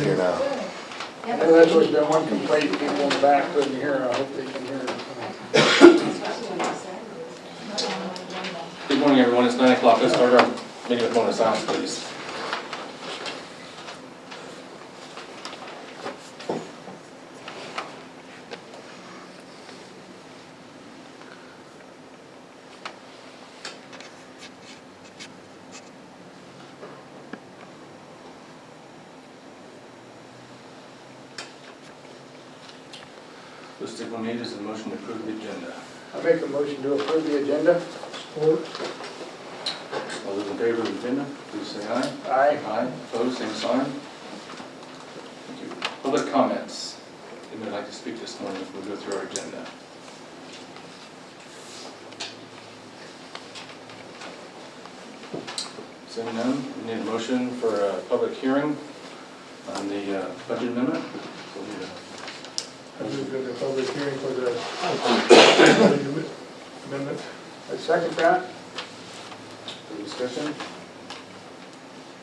here now. I know that's always been one complaint, people in the back couldn't hear, I hope they can hear. Good morning, everyone. It's 9 o'clock. Let's start our meeting with bonus silence, please. First thing we'll need is a motion to approve the agenda. I make a motion to approve the agenda. Support. All those in favor of the agenda, please say aye. Aye. Aye. Opposed, same sign. Thank you. Public comments. Anybody would like to speak this morning as we go through our agenda? Seeing none, we need a motion for a public hearing on the budget amendment. We'll need a I move to the public hearing for the amendment. I second that. further discussion.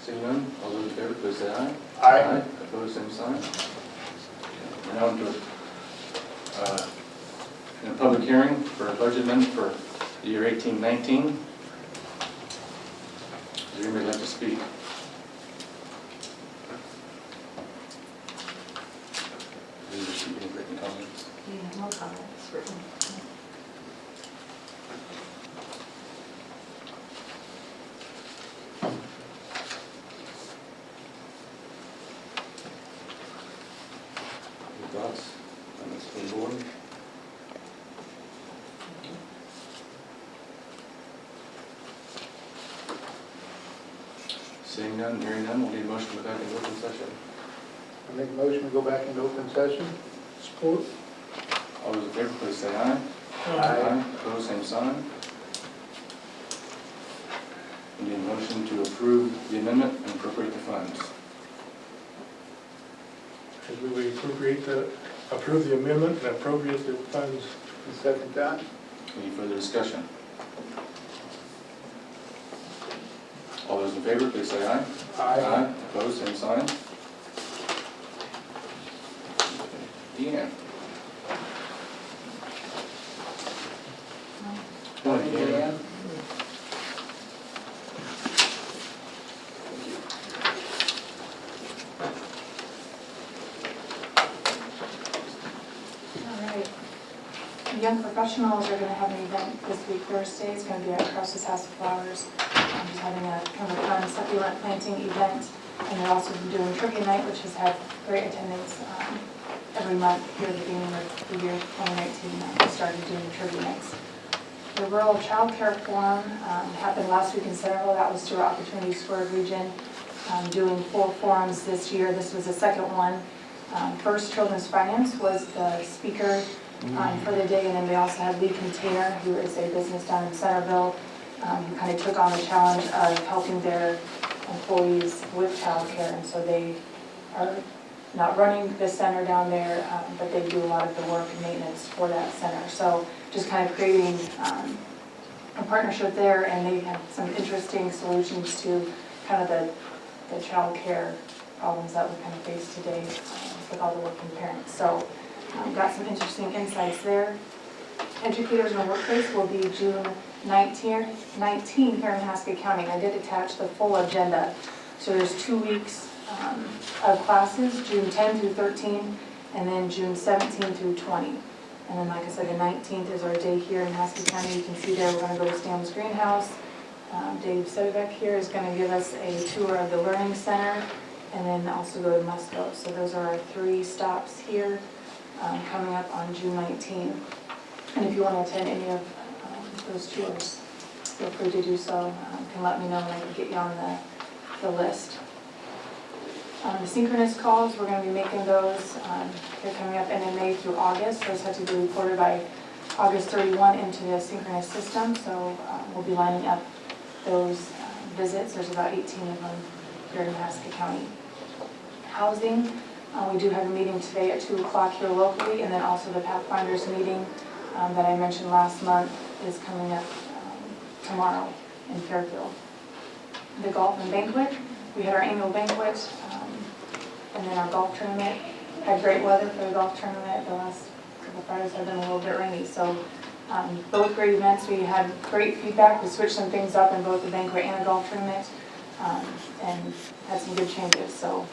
Seeing none, all those in favor, please say aye. Aye. Opposed, same sign. We're now into a public hearing for a budget amendment for the year 1819. Does anybody like to speak? Any written comments? Yeah, no comments written. Any thoughts on this from the board? Seeing none, hearing none, we'll need a motion to go back into open session. I make a motion to go back into open session. Support. All those in favor, please say aye. Aye. Opposed, same sign. We need a motion to approve the amendment and appropriate the funds. As we would approve the amendment and appropriate the funds. I second that. Any further discussion? All those in favor, please say aye. Aye. Opposed, same sign. Deanne. Morning, Deanne. Deanne. All right. Young professionals are going to have an event this week, Thursday. It's going to be at Krause's House of Flowers. Just having a kind of a fun succulent planting event. And they're also doing trivia night, which has had great attendance every month here at the beginning of the year 2019. We started doing the trivia nights. The Rural Child Care Forum happened last week in Centerville. That was through Opportunity Squared Region, doing 4 forums this year. This was the second one. First, Children's Finance was the speaker for the day, and then we also had Lee Container, who is a business down in Centerville, who kind of took on the challenge of helping their employees with child care. And so they are not running the center down there, but they do a lot of the work and maintenance for that center. So just kind of creating a partnership there, and they have some interesting solutions to kind of the child care problems that we kind of face today with all the working parents. So got some interesting insights there. Educators in the Workplace will be June 19 here in Mahaska County. I did attach the full agenda. So there's 2 weeks of classes, June 10 through 13, and then June 17 through 20. And then, like I said, the 19th is our day here in Mahaska County. You can see there we're going to go to Stan's Greenhouse. Dave Sedevec here is going to give us a tour of the Learning Center, and then also go to Musco. So those are our 3 stops here coming up on June 19. And if you want to attend any of those tours, feel free to do so. You can let me know and I can get you on the list. The synchronous calls, we're going to be making those. They're coming up NMA through August. Those have to be reported by August 31 into the synchronous system. So we'll be lining up those visits. There's about 18 of them here in Mahaska County. Housing, we do have a meeting today at 2 o'clock here locally, and then also the Pathfinders meeting that I mentioned last month is coming up tomorrow in Fairfield. The golf and banquet, we had our annual banquet And then our golf tournament, had great weather for the golf tournament. The last couple Fridays have been a little bit rainy, so both great events. We had great feedback. We switched some things up in both the banquet and the golf tournament, and had some good changes. So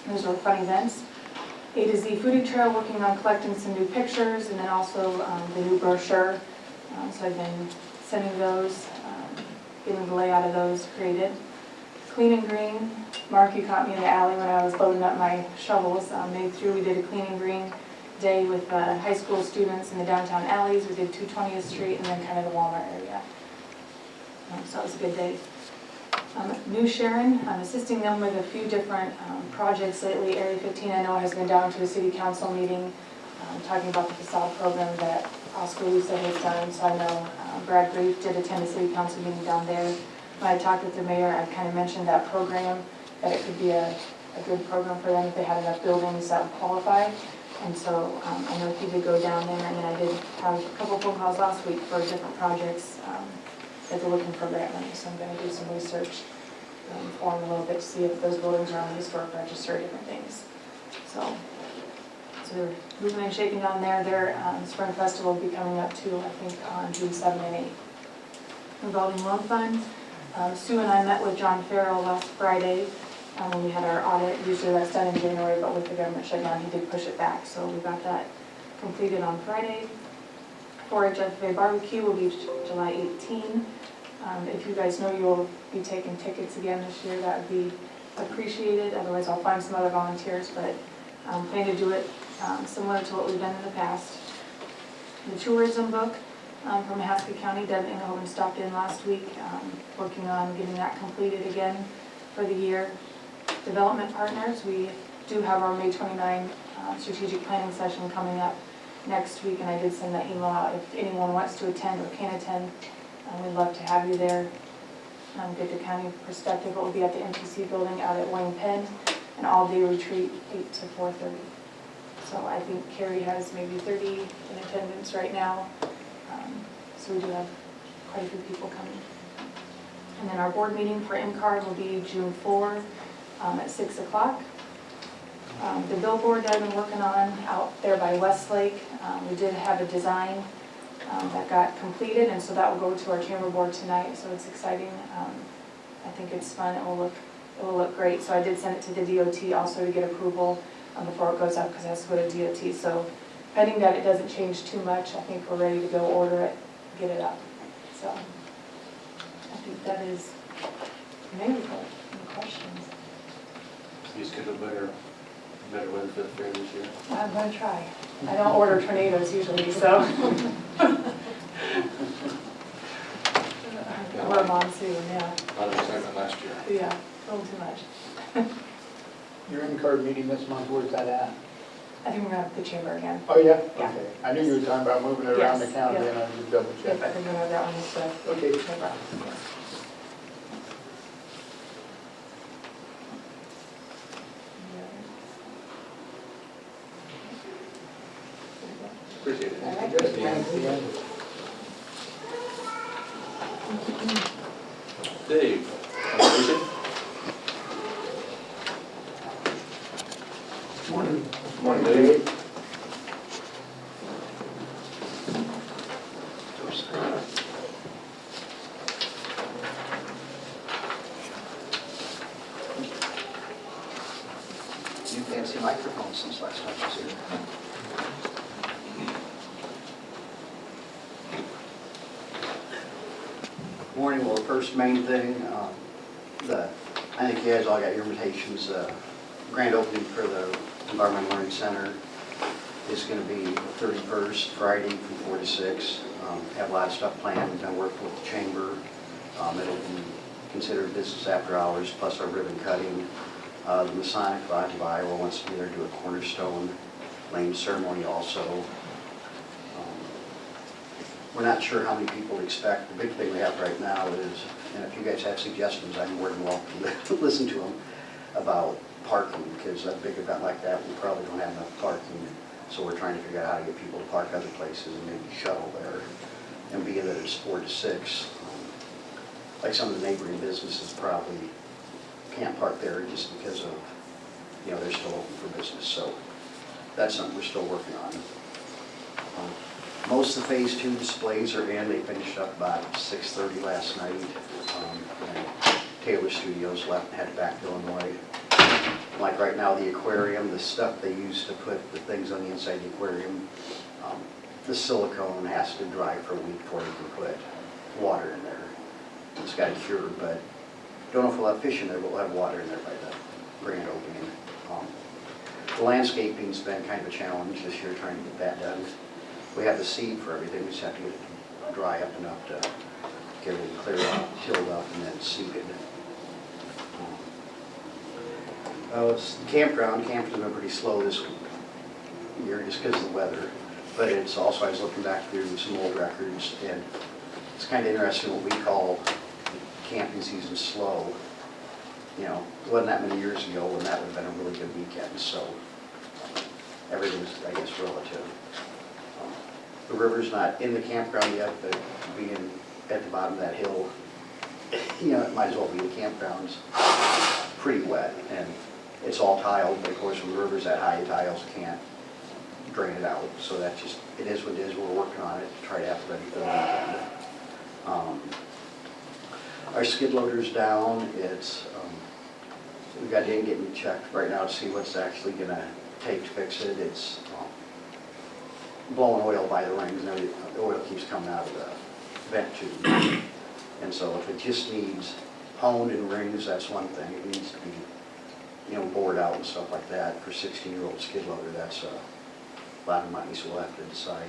those were fun events. A to Z Foodie Trail, working on collecting some new pictures, and then also the new brochure. So I've been sending those, getting the layout of those created. Clean and Green, Mark, you caught me in the alley when I was loading up my shovels. Made through, we did a Clean and Green day with high school students in the downtown alleys. We did 220th Street and then kind of the Walmart area. So it was a good day. New Sharon, I'm assisting them with a few different projects lately. Area 15, I know, has been down to a city council meeting talking about the facade program that Oscar Lisa has done. So I know Brad Grief did attend a city council meeting down there. When I talked with the mayor, I kind of mentioned that program, that it could be a good program for them if they had enough buildings that would qualify. And so I know he did go down there, and then I did have a couple phone calls last week for different projects that they're looking for grant money. So I'm going to do some research for them a little bit to see if those buildings are on the historic register, different things. So they're moving and shaking down there. Their Spring Festival will be coming up too, I think, on June 7 and 8. Revolving loan fund. Sue and I met with John Farrell last Friday when we had our audit. Usually that's done in January, but with the government shutdown, he did push it back. So we got that completed on Friday. 4-H FFA barbecue will be July 18. If you guys know you'll be taking tickets again this year, that would be appreciated. Otherwise, I'll find some other volunteers, but plan to do it similar to what we've done in the past. The tourism book from Mahaska County, Deb Engelman stopped in last week, working on getting that completed again for the year. Development partners, we do have our May 29 strategic planning session coming up next week, and I did send that email out. If anyone wants to attend or can attend, we'd love to have you there. Get the county perspective. It will be at the MTC building out at Wayne Penn, an all-day retreat, 8 to 4:30. So I think Carrie has maybe 30 in attendance right now. So we do have quite a few people coming. And then our board meeting for MCAR will be June 4 at 6 o'clock. The billboard that I've been working on out there by Westlake, we did have a design that got completed, and so that will go to our chamber board tonight, so it's exciting. I think it's fun. It will look great. So I did send it to the DOT also to get approval before it goes up, because it has to go to DOT. So pending that it doesn't change too much, I think we're ready to go order it, get it up. So I think that is maybe any questions. You schedule better weather for the fair this year? I'm going to try. I don't order tornadoes usually, so. Or a monsoon, yeah. A lot of excitement last year. Yeah, a little too much. Your in-card meeting this month, where's that at? I think we're going to have the chamber again. Oh, yeah? Yeah. Okay. I knew you were talking about moving it around the Yes, county, yeah. and I just double Yep, I checked. think we're going to have that one instead. Okay. No problem. Yes. Appreciate it. All right. Good, thanks, Dan. Dave, conversation? Morning, Dave. New fancy microphone since last time I was here. Morning. Well, the first main thing, I think you guys all got your invitations. Grand opening for the Environmental Learning Center is going to be the 31st, Friday from 4 to 6. Have a lot of stuff planned. We've been working with the chamber. It'll be considered business after hours, plus our ribbon cutting. The Masonic Lodge of Iowa wants to be there to do a cornerstone lane ceremony also. We're not sure how many people to expect. The big thing we have right now is, and if you guys have suggestions, I'm more than welcome to listen to them, about parking, because a big event like that, we probably don't have enough parking. So we're trying to figure out how to get people to park other places and maybe shuttle there. And being that it's 4 to 6, like some of the neighboring businesses probably can't park there just because of they're still open for business, so that's something we're still working on. Most of the Phase 2 displays are in. They finished up about 6:30 last night. And Taylor Studios left and headed back to Illinois. Like right now, the aquarium, the stuff they use to put the things on the inside of the aquarium, the silicone has to dry for a week before you can put water in there. It's got to cure, but don't know if we'll have fish in there, but we'll have water in there by the grand opening. The landscaping's been kind of a challenge this year, trying to get that done. We have the seed for everything, we just have to get it dry up enough to get it cleared out, tilled up, and then seeded. Campground's been pretty slow this year just because of the weather, but it's also, I was looking back through some old records, and it's kind of interesting what we call camping season slow. It wasn't that many years ago when that would have been a really good weekend, so everything's, I guess, relative. The river's not in the campground yet, but being at the bottom of that hill, it might as well be the campground's pretty wet, and it's all tiled, but of course when the river's that high, the tiles can't drain it out, so that's just, it is what it is. We're working on it to try to have it ready for the weekend. Our skid loader's down. We got in getting checked right now to see what's actually going to take to fix it. It's blowing oil by the rings, and the oil keeps coming out of the vent tube. And so if it just needs honed and rings, that's one thing. It needs to be, bored out and stuff like that. For 16-year-old skid loader, that's a lot of money, so we'll have to decide,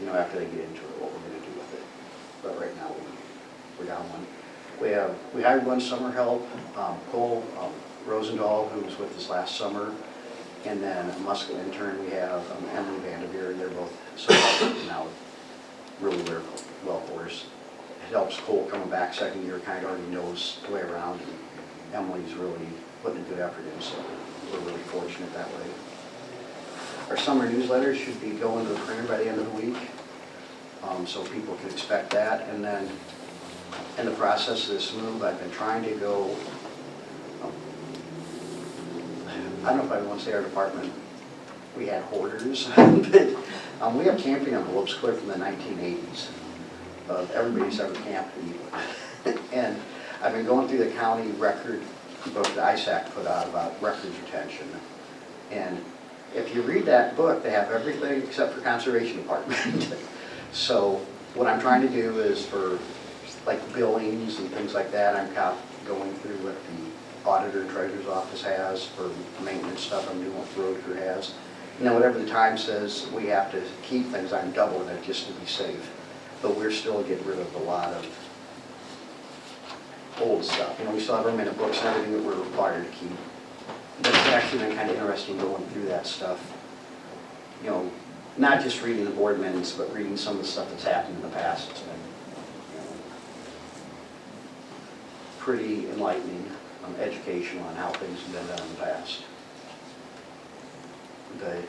after they get into it, what we're going to do with it. But right now, we're down one. We hired one summer help, Cole Rosendahl, who was with us last summer, and then a Mahaska intern we have, Emily Vanderveer, and they're both now really well for us. It helps Cole coming back second year, kind of already knows the way around, and Emily's really putting a good effort in, so we're really fortunate that way. Our summer newsletter should be going to the printer by the end of the week, so people can expect that. And then in the process of this move, I've been trying to go, I don't know if I want to say our department, we had hoarders, but we have camping envelopes clear from the 1980s of everybody's ever camped. And I've been going through the county record book that ISAC put out about records retention. And if you read that book, they have everything except for Conservation Department. So what I'm trying to do is for like billings and things like that, I'm kind of going through what the auditor and treasurer's office has for maintenance stuff. I'm doing what the road crew has. And then whatever the time says we have to keep things, I'm doubling it just to be safe. But we're still getting rid of a lot of old stuff. We still have our minute books and everything that we're required to keep. But it's actually been kind of interesting going through that stuff. Not just reading the board minutes, but reading some of the stuff that's happened in the past. It's been pretty enlightening, educational on how things have been done in the past. But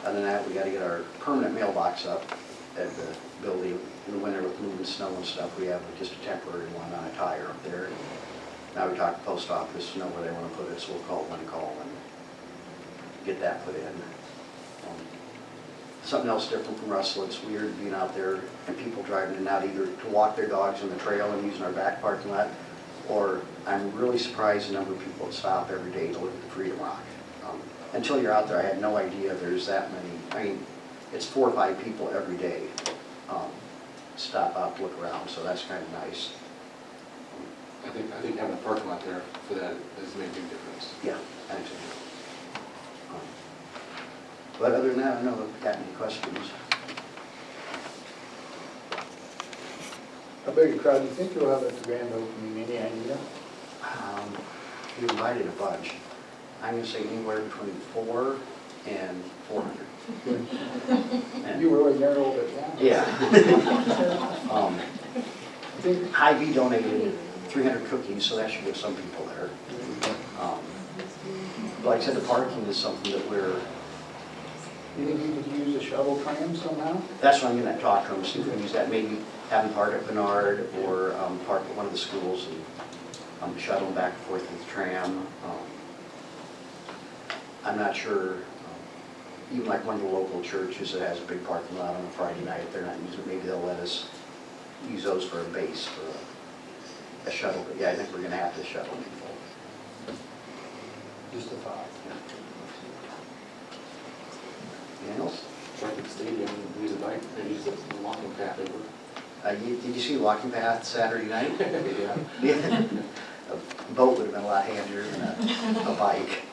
other than that, we got to get our permanent mailbox up at the building. In the winter with moving snow and stuff, we have just a temporary one on a tire up there. Now we talked to the post office to know where they want to put it, so we'll call one call and get that put in. Something else different from Russell, it's weird being out there and people driving in and out either to walk their dogs on the trail and using our back parking lot, or I'm really surprised the number of people that stop every day to look at the Freedom Rock. Until you're out there, I had no idea there's that many. It's 4 or 5 people every day stop out to look around, so that's kind of nice. I think having a parking lot there for that has made a big difference. Yeah, I think so. But other than that, I don't know if you've got any questions. How big a crowd do you think you'll have at the grand opening, any idea? We invited a bunch. I'm going to say anywhere between 400 and 400. And You really narrowed it down. yeah. I think, Hy-Vee donated 300 cookies, so that should get some people there. Like I said, the parking is something that you think you could use a shuttle tram somehow? that's what I'm going to talk to them, see if we can use that, maybe have them park at Bernard or park at one of the schools. And, shuttle back and forth with the tram. I'm not sure, even like one of the local churches that has a big parking lot on a Friday night, they're not using it, maybe they'll let us use those for a base for a shuttle. But yeah, I think we're gonna have to shuttle people. Just a thought. Anything else? Like at the stadium, use a bike, they use the walking path over. Did you see Walking Path Saturday night? Yeah. Yeah. A boat would have been a lot handier than a bike.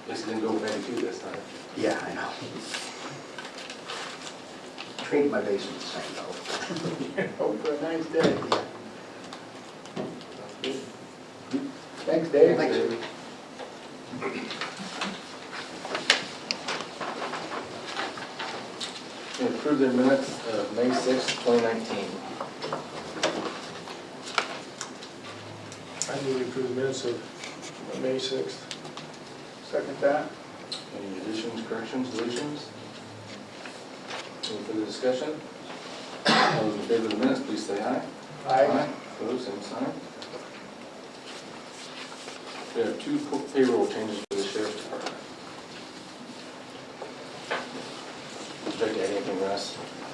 Just didn't go 92 this time. Yeah, I know. Traded my basement the same though. Hope for a nice day. Thanks, Dave. Thanks. And approve the minutes of May 6th, 2019. I move we approve the minutes of May 6th. Second that. Any additions, corrections, deletions? Any further discussion? All those in favor of the minutes, please say aye. Aye. Opposed, same sign. We have 2 payroll changes for the sheriff's department. Would you like to add anything, Russ?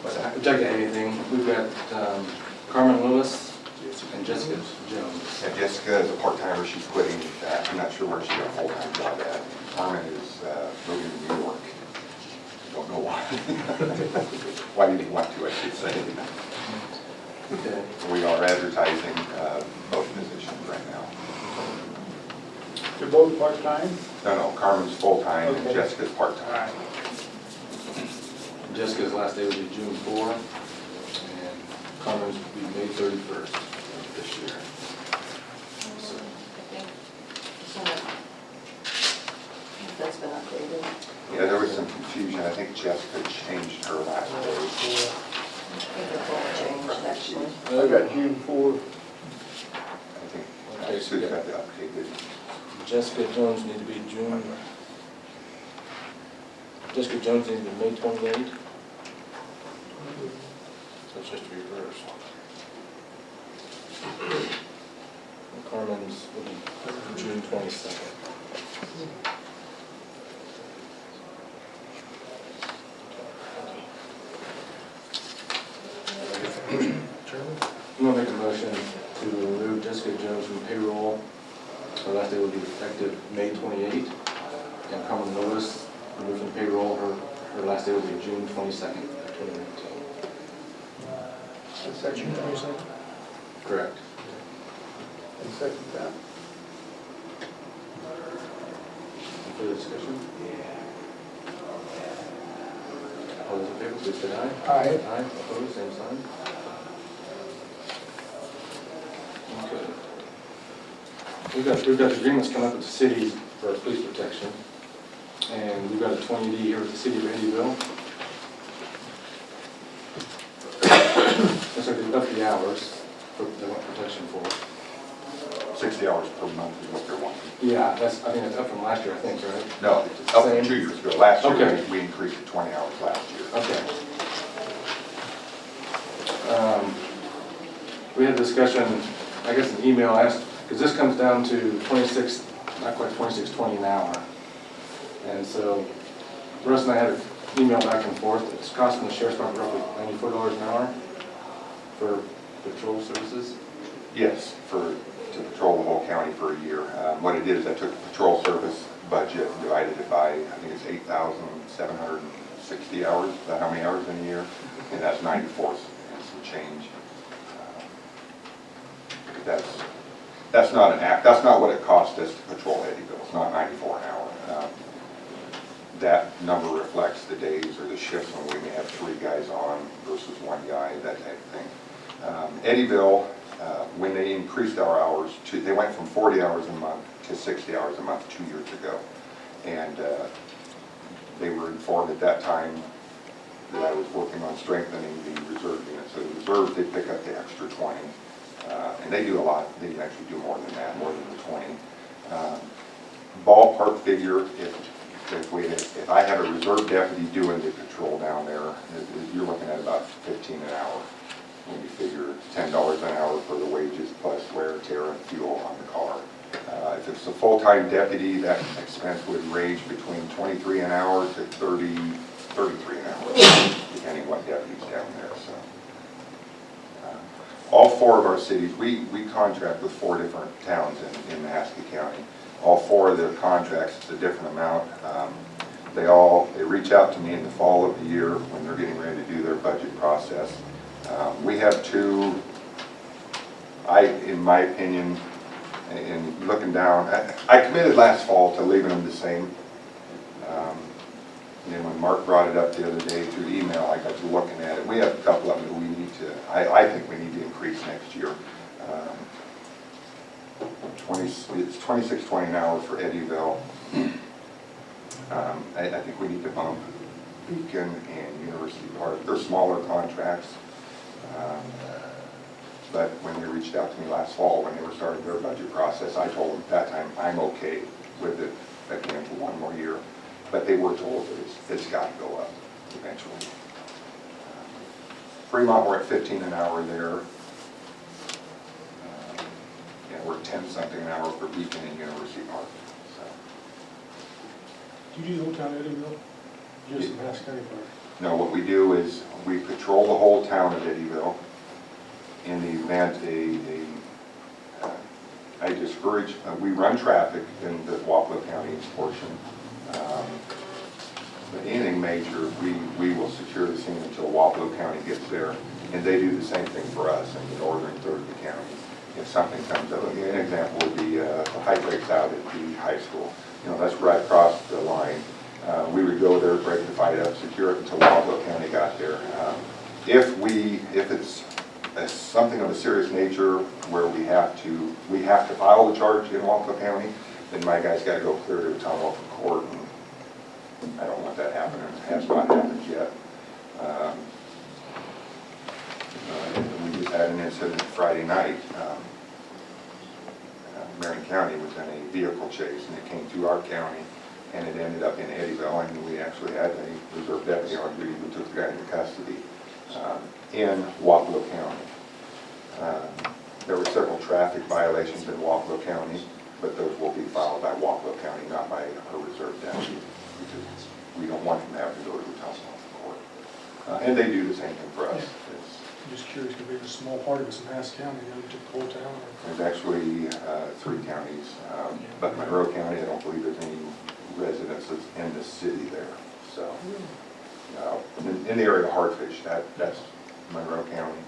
Would you like to add anything? We've got Carmen Lewis and Jessica Jones. Yeah, Jessica is a part-timer, she's quitting, I'm not sure where she got a full-time job at. Carmen is moving to New York. Don't know why. Why did he want to, I should say. Okay. We are advertising both positions right now. They're both part-time? No, Carmen's full-time and Okay. Jessica's All part-time. right. Jessica's last day would be June 4, and Carmen's would be May 31st of this year. So, That's been updated. Yeah, there was some confusion, I think Jessica changed her last day. I think it's all changed, actually. I got June 4. I think Okay, so Sue's we got got the updated. Jessica Jones need to be June. Jessica Jones needs to be May 28. So it's just reversed. And Carmen's will be June 22nd. Chairman? I'm gonna make a motion to remove Jessica Jones from payroll. Her last day will be effective May 28th. And Carmen Lewis, removed from payroll, her last day will be June 22nd, 2019. Second that. Correct. And second that. Any further discussion? All those in favor, please say aye. Aye. Aye, opposed, same sign. Okay. We've got agreements coming up with the city for police protection. And we've got a 20D here with the city of Eddyville. Looks like they've upped the hours for they want protection for. 60 hours per month is what they're wanting. Yeah, I think it's up from last year, I think, right? No, it's up Same. from 2 years ago. Last year, Okay. we increased to 20 hours last year. Okay. We had a discussion, I guess an email asked, because this comes down to 26, not quite 26.20 an hour. And so Russ and I had an email back and forth. It's costing the sheriff's department roughly $94 an hour for patrol services. Yes, to patrol the whole county for a year. What I did is I took the patrol service budget, divided it by, I think it's 8,760 hours, is that how many hours in a year? And that's 94 and some change. That's not that's not what it cost us to patrol Eddyville. It's not 94 an hour. That number reflects the days or the shifts when we may have 3 guys on versus 1 guy, that type of thing. Eddyville, when they increased our hours they went from 40 hours a month to 60 hours a month 2 years ago. And they were informed at that time that I was working on strengthening the reserve unit. So the reserves, they pick up the extra 20. And they do a lot. They actually do more than that, more than the 20. Ballpark figure, if I have a reserve deputy doing the patrol down there, you're looking at about 15 an hour. when you figure $10 an hour for the wages plus wear, tear, and fuel on the car. If it's a full-time deputy, that expense would range between $23 an hour to $33 an hour, depending what deputy's down there, so. All 4 of our cities, we contract with 4 different towns in Mahaska County. All 4 of their contracts, it's a different amount. They reach out to me in the fall of the year when they're getting ready to do their budget process. We have 2, in my opinion, in looking down, I committed last fall to leaving them the same. And then when Mark brought it up the other day through email, I got to looking at it. We have a couple of them that we need to, I think we need to increase next year. It's $26.20 an hour for Eddyville. I think we need to bump Beacon and University Park. They're smaller contracts. But when they reached out to me last fall, when they were starting their budget process, I told them at that time, I'm okay with it again for 1 more year. But they were told that it's got to go up eventually. Fremont, we're at 15 an hour there. And we're 10-something an hour for Beacon and University Park. So. Do you do the whole town of Eddyville? Just the Mahaska County part? No, what we do is we patrol the whole town of Eddyville. In the event I discourage, we run traffic in the Wapello County portion. But anything major, we will secure the scene until Wapello County gets there. And they do the same thing for us in the northern third of the county. If something comes up, an example would be a fight breaks out at the high school. You know, that's right across the line. We would go there, break the fight up, secure it until Wapello County got there. If it's something of a serious nature where we have to file the charge in Wapello County, then my guys got to go clear to the town local court, and I don't want that happening. It has not happened yet. We just had an incident Friday night. Marion County was in a vehicle chase, and it came through our county, and it ended up in Eddyville, and we actually had a reserve deputy on duty who took the guy into custody in Wapello County. There were several traffic violations in Wapello County, but those will be filed by Wapello County, not by a reserve deputy, because we don't want them to have to go to the town court. And they do the same thing for us. I'm just curious, because it's a small part of it's in Mahaska County, you know, took the whole town. There's actually 3 counties, but Monroe County, I don't believe there's any residences in the city there. So, in the area of Hartfish, that's Monroe County,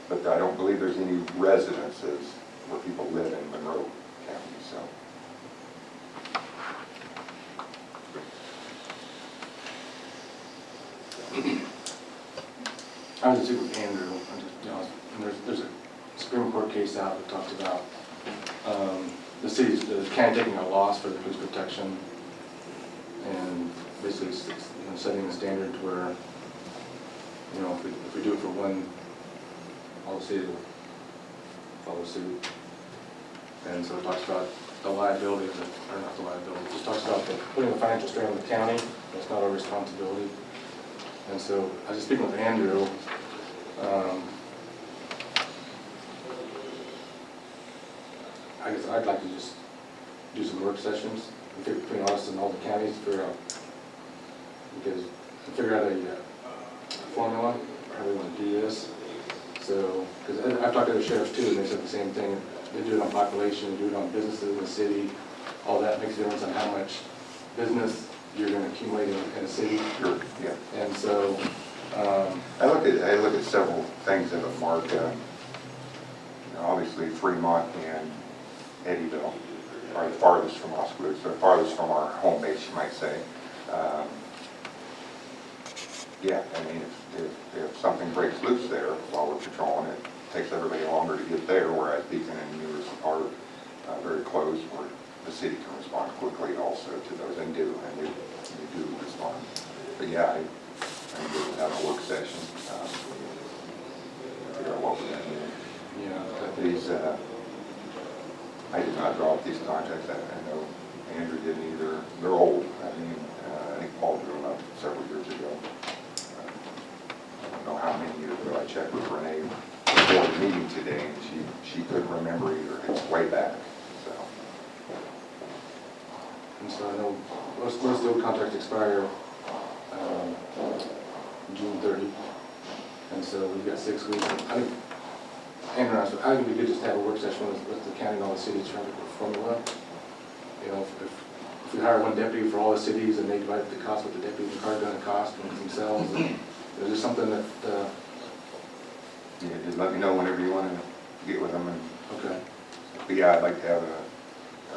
but I don't believe there's any residences where people live in Monroe County. So. I was just with Andrew, and there's a Supreme Court case out that talks about the county taking a loss for the police protection, and basically setting the standard where, if we do it for one, all the cities will follow suit. And so it talks about the liability, or not the liability, it just talks about putting the financial strain on the county. That's not our responsibility. And so I was just speaking with Andrew. I guess I'd like to just do some work sessions between us and all the counties to figure out a formula, how we want to do this. So, because I've talked to the sheriffs too, and they said the same thing. They do it on population, do it on businesses in the city. All that makes a difference on how much business you're going to accumulate in a city. Sure. Yeah. And so, I look at several things in the market. Obviously, Fremont and Eddyville are the farthest from Oskaloosa, the farthest from our home base, you might say. Yeah, I mean, if something breaks loose there while we're patrolling, it takes everybody longer to get there, whereas Beacon and University Park very close, where the city can respond quickly also to those, and do respond. But yeah, I'm good with having a work session. Figure out what we're going to do. These, I did not draw up these contracts. I know Andrew didn't either. They're old. I mean, I think Paul drew them up several years ago. I don't know how many years ago. I checked with Renee most of the old contracts expire June 30. And so we've got 6 weeks. I think, I think we could just have a work session with the county and all the cities trying to put a formula. You know, if we hire one deputy for all the cities and they divide the cost with the deputy and the car gun cost and themselves, and there's just something that, Yeah, just let me know whenever you want to get with them. And okay. but yeah, I'd like to have a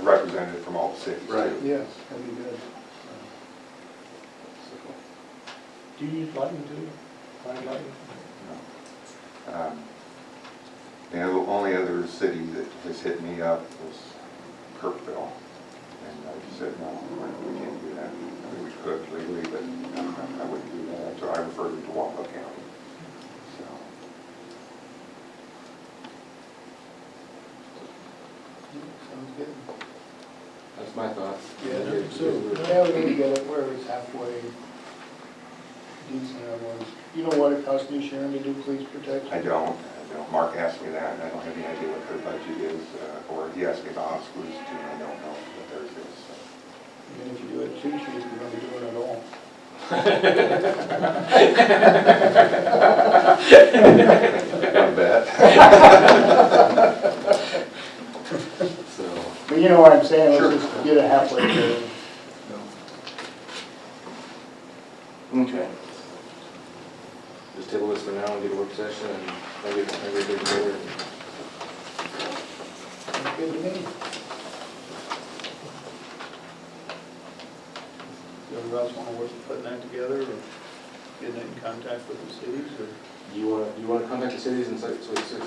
representative from all the cities. Right. Yes, that'd be good. Do you use lighting too? Find lighting? The only other city that has hit me up was Kirkville. And I just said, no, we can't do that. I mean, we could legally, but I wouldn't do that. So I referred them to Wapello County. So. Sounds good. That's my thoughts. Yeah, I think so. Yeah, we need to get it where it's halfway decent otherwise. You know what it costs me, Sharon, to do police protection? I don't. Mark asked me that, and I don't have any idea what their budget is, or he asked me about schools too, and I don't know what theirs is. So. Even if you do it too cheap, you're gonna be doing it all. I bet. So, But you know what I'm saying, Sure. let's just get it halfway there. okay. Just table this for now and get a work session and maybe get together. Sounds good to me. Does else want to work with putting that together or getting in contact with the cities or? Do you want to contact the cities and say, so it's the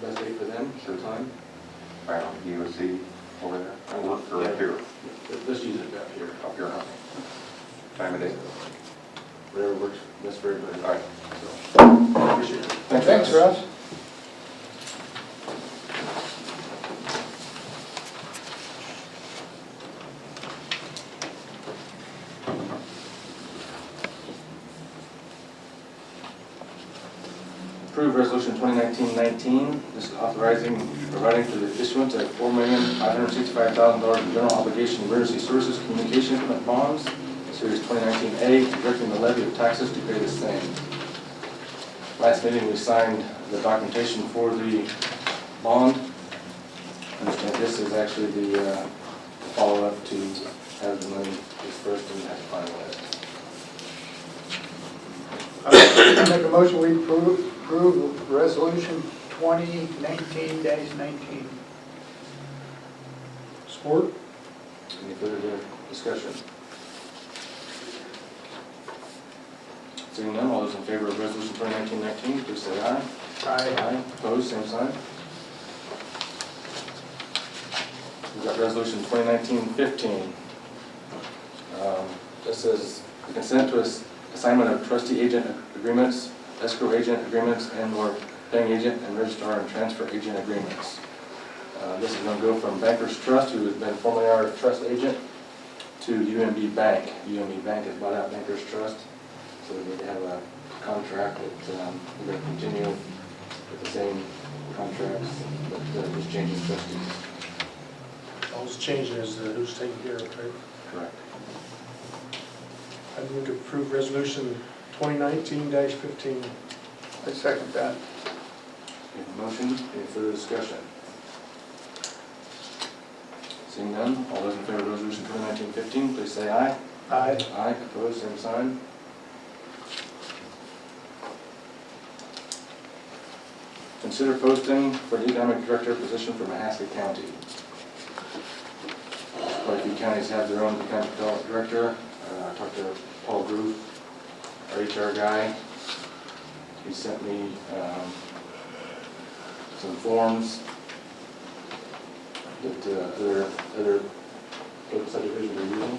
best date for them, sure time? Right on USC over there. I work for up here. Let's use it up here. Up here, huh? Time of day. Whatever works best for everybody. All right. So, appreciate it. Thanks, Russ. Approve resolution 2019-19, this is authorizing, providing for the issuance of $4,565,000 in general obligation emergency services communication equipment bonds, series 2019A, directing the levy of taxes to pay the same. Last meeting, we signed the documentation for the bond. I understand this is actually the follow-up to have the money dispersed and have to finalize it. I make a motion, we approve resolution 2019-19. Support? Any further discussion? Seeing none, all those in favor of resolution 2019-19, please say aye. Aye. Opposed, same sign. We've got resolution 2019-15. This says the consent to assignment of trustee agent agreements, escrow agent agreements, and/or paying agent and registrar and transfer agent agreements. This is going to go from Bankers Trust, who has been formerly our trust agent, to UMB Bank. UMB Bank has bought out Bankers Trust, so we need to have a contract that we're going to continue with the same contracts, but just changing trustees. All it's changing is who's taking care of it, right? Correct. I move to approve resolution 2019-15. I second that. We have a motion, any further discussion? Seeing none, all those in favor of resolution 2019-15, please say aye. Aye. Aye, opposed, same sign. Consider posting for the economic director position for Mahaska County. Quite a few counties have their own economic development director. I talked to Paul Groove, our HR guy. He sent me some forms that other local subdivisions are using.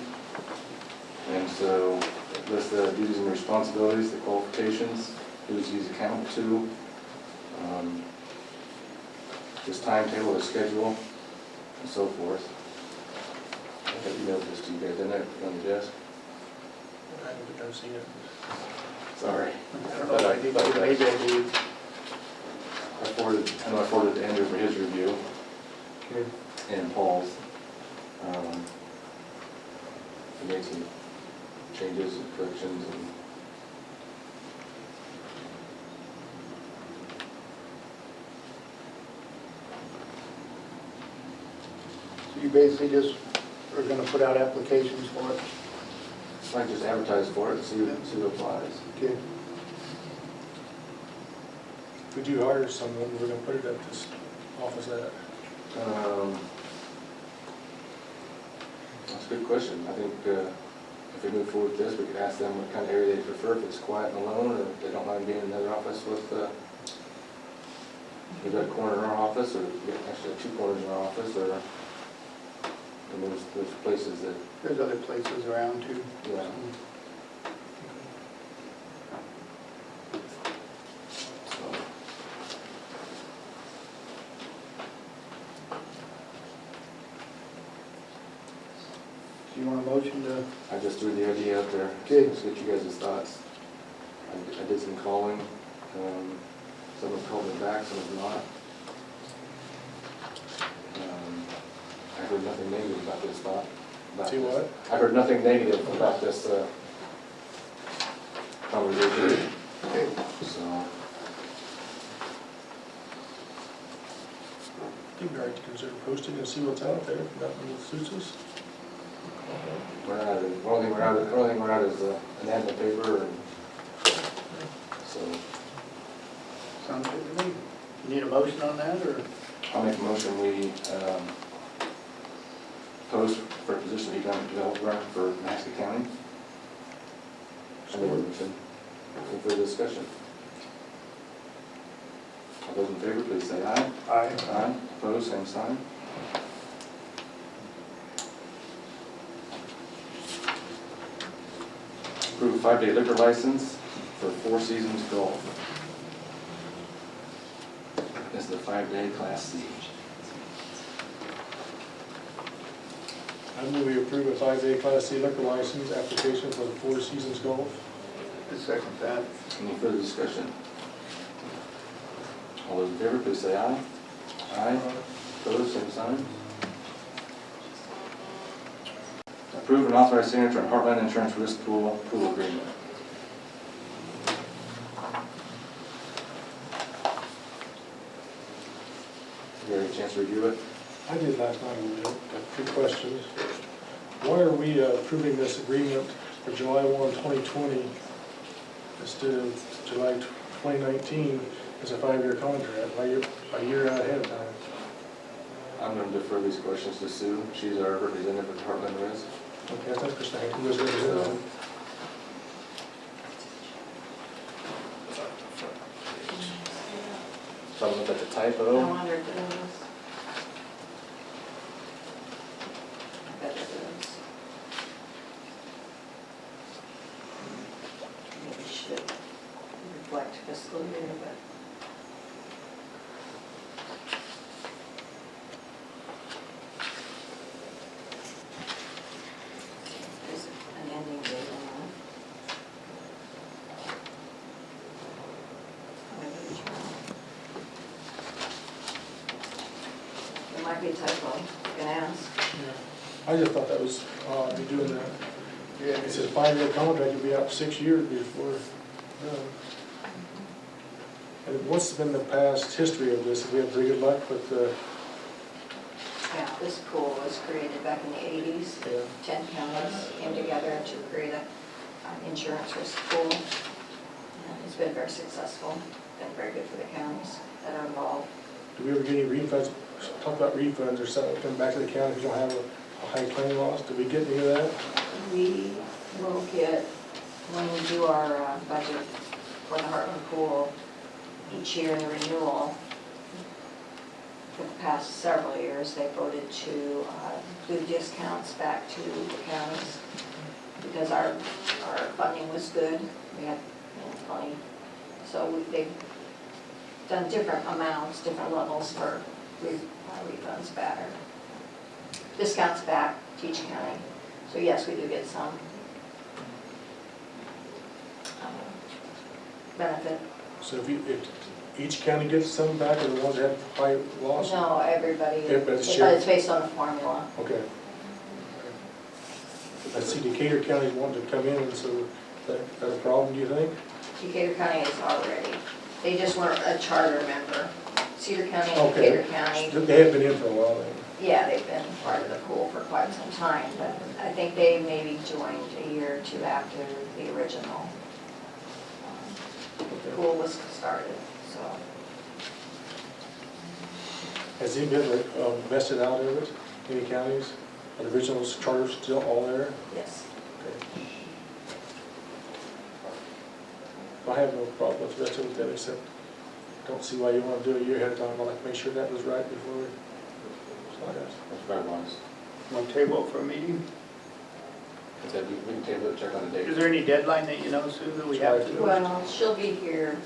And so it lists the duties and responsibilities, the qualifications, who's he's accountable to, his timetable, his schedule, and so forth. I think I emailed this to you guys, didn't I, on your desk? I don't think I've seen it. Sorry. I don't know, I did, maybe I did. I forwarded it to Andrew for his review, Okay. and Paul's. he made some changes and corrections and So you basically just are gonna put out applications for it? I just advertise for it, see who applies. Okay. If we do hire someone, we're gonna put it at this office at. That's a good question. I think if we move forward with this, we could ask them what kind of area they prefer, if it's quiet and alone, or if they don't mind being in another office with, we've got a corner in our office, or we actually have 2 corners in our office, or, and there's places that, There's other places around too. yeah. So, Do you want a motion to? I just threw the idea out there. Okay. Let's get you guys' thoughts. I did some calling. Some have called me back, some have not. I heard nothing negative about this thought. See what? I heard nothing negative about this conversation. Okay. So, I think we ought to consider posting and see what's out there, if nothing suits us. we're not, the only thing we're out is an ad in the paper, and so Sounds good to me. You need a motion on that, or? I'll make a motion, we post for a position of economic developer for Mahaska County. Any further discussion? All those in favor, please say aye. Aye. Aye. Opposed, same sign. Approve 5-day liquor license for Four Seasons Golf. This is the 5-day Class C. I move we approve a 5-day Class C liquor license application for the Four Seasons Golf. I second that. Any further discussion? All those in favor, please say aye. Aye. Opposed, same sign. Approve and authorize signature on Heartland Insurance Risk Pool Agreement. You had a chance to review it? I did last night, we got 2 questions. Why are we approving this agreement for July 1, 2020 instead of July 2019 as a 5-year contract, a year out ahead of time? I'm going to defer these questions to Sue. She's our representative at Heartland Risk. Okay, I thought Christina Hankin was representing. So I'm looking at the I typo. wondered if it was. I bet it is. Maybe it should reflect fiscal year, but. There's an ending date on that. Maybe it's wrong. There might be a typo, you can ask. I just thought that was, be doing that. Yeah, It says 5-year contract, you'll be out 6 years before. And what's been the past history of this? Have we had pretty good luck with the, Yeah, this pool was created back in the 80s. 10 counties came together to create an insurance risk pool. And it's been very successful, been very good for the counties that are involved. do we ever get any refunds? Talk about refunds or something, coming back to the county if you don't have a high claim loss. Do we get any of that? We will get, when we do our budget for the Heartland Pool, each year in the renewal, for the past several years, they voted to do discounts back to the counties because our funding was good. We had plenty. So they've done different amounts, different levels for refunds back, or discounts back to each county. So yes, we do get some benefit. So if each county gets some back, or the ones that have high loss? No, everybody, Everybody's but share. it's based on a formula. Okay. I see Decatur County's wanting to come in, and so that's a problem, do you think? Decatur County is already, they just weren't a charter member. Cedar County and Okay. Decatur County, They have been in for a while then. yeah, they've been part of the pool for quite some time, but I think they maybe joined a year or two after the original pool was started, so. Has he been vested out of it, any counties? Are the original charters still all there? Yes. Okay. I have no problem with the rest of it, except don't see why you want to do it a year ahead of time. I'd like to make sure that was right before we start us. That's very wise. Want to table it for a meeting? I said, we can table it, check on the date. Is there any deadline that you know, Sue, that we have to do? Well, she'll be here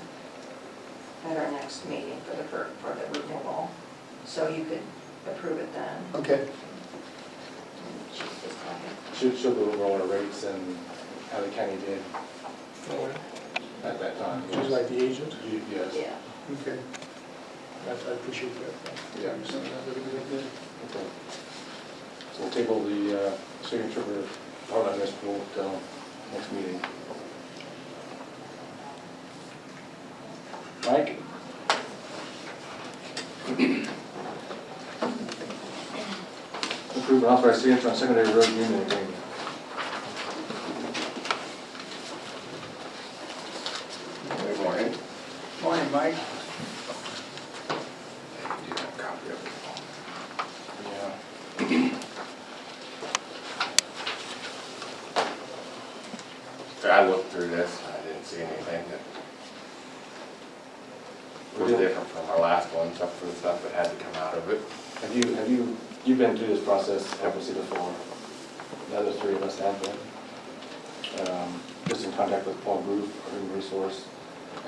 at our next meeting for the renewal, so you could approve it then. Okay. She's just talking. She'll go over all our rates and how the county did at that time. She's like the agent. Yes. Yeah. Okay. I appreciate that. Yeah. Okay. So we'll table the signature for Heartland Municipal till next meeting. Mike? Approve and authorize signature on secondary road union agreement. Good morning. Morning, Mike. Do you have a copy of it? Yeah. I looked through this, and I didn't see anything that was different from our last one, except for the stuff that had to come out of it. You've been through this process obviously before. The other three of us have been. Just in contact with Paul Groove, our human resource,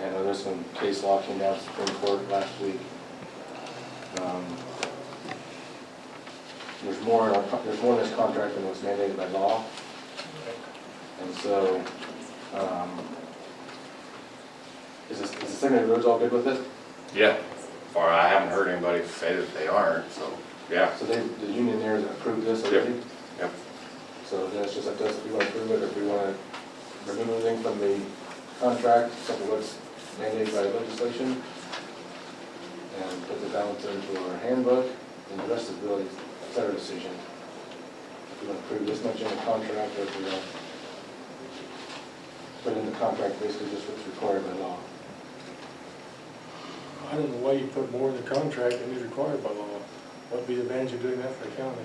and there's some case law came down to Supreme Court last week. There's more in this contract than was mandated by law. And so, is the secondary roads all good with it? Yeah. Or I haven't heard anybody say that they aren't, so, yeah. So the union there has approved this already? Yep. So then it's just up to us if we want to approve it, or if we want to remove anything from the contract, something what's mandated by legislation, and put the balance into our handbook, and the rest is really, it's our decision. If we want to approve this much in the contract, or if we want to put in the contract basically just what's required by law. I don't know why you put more in the contract than is required by law. What'd be the advantage of doing that for the county?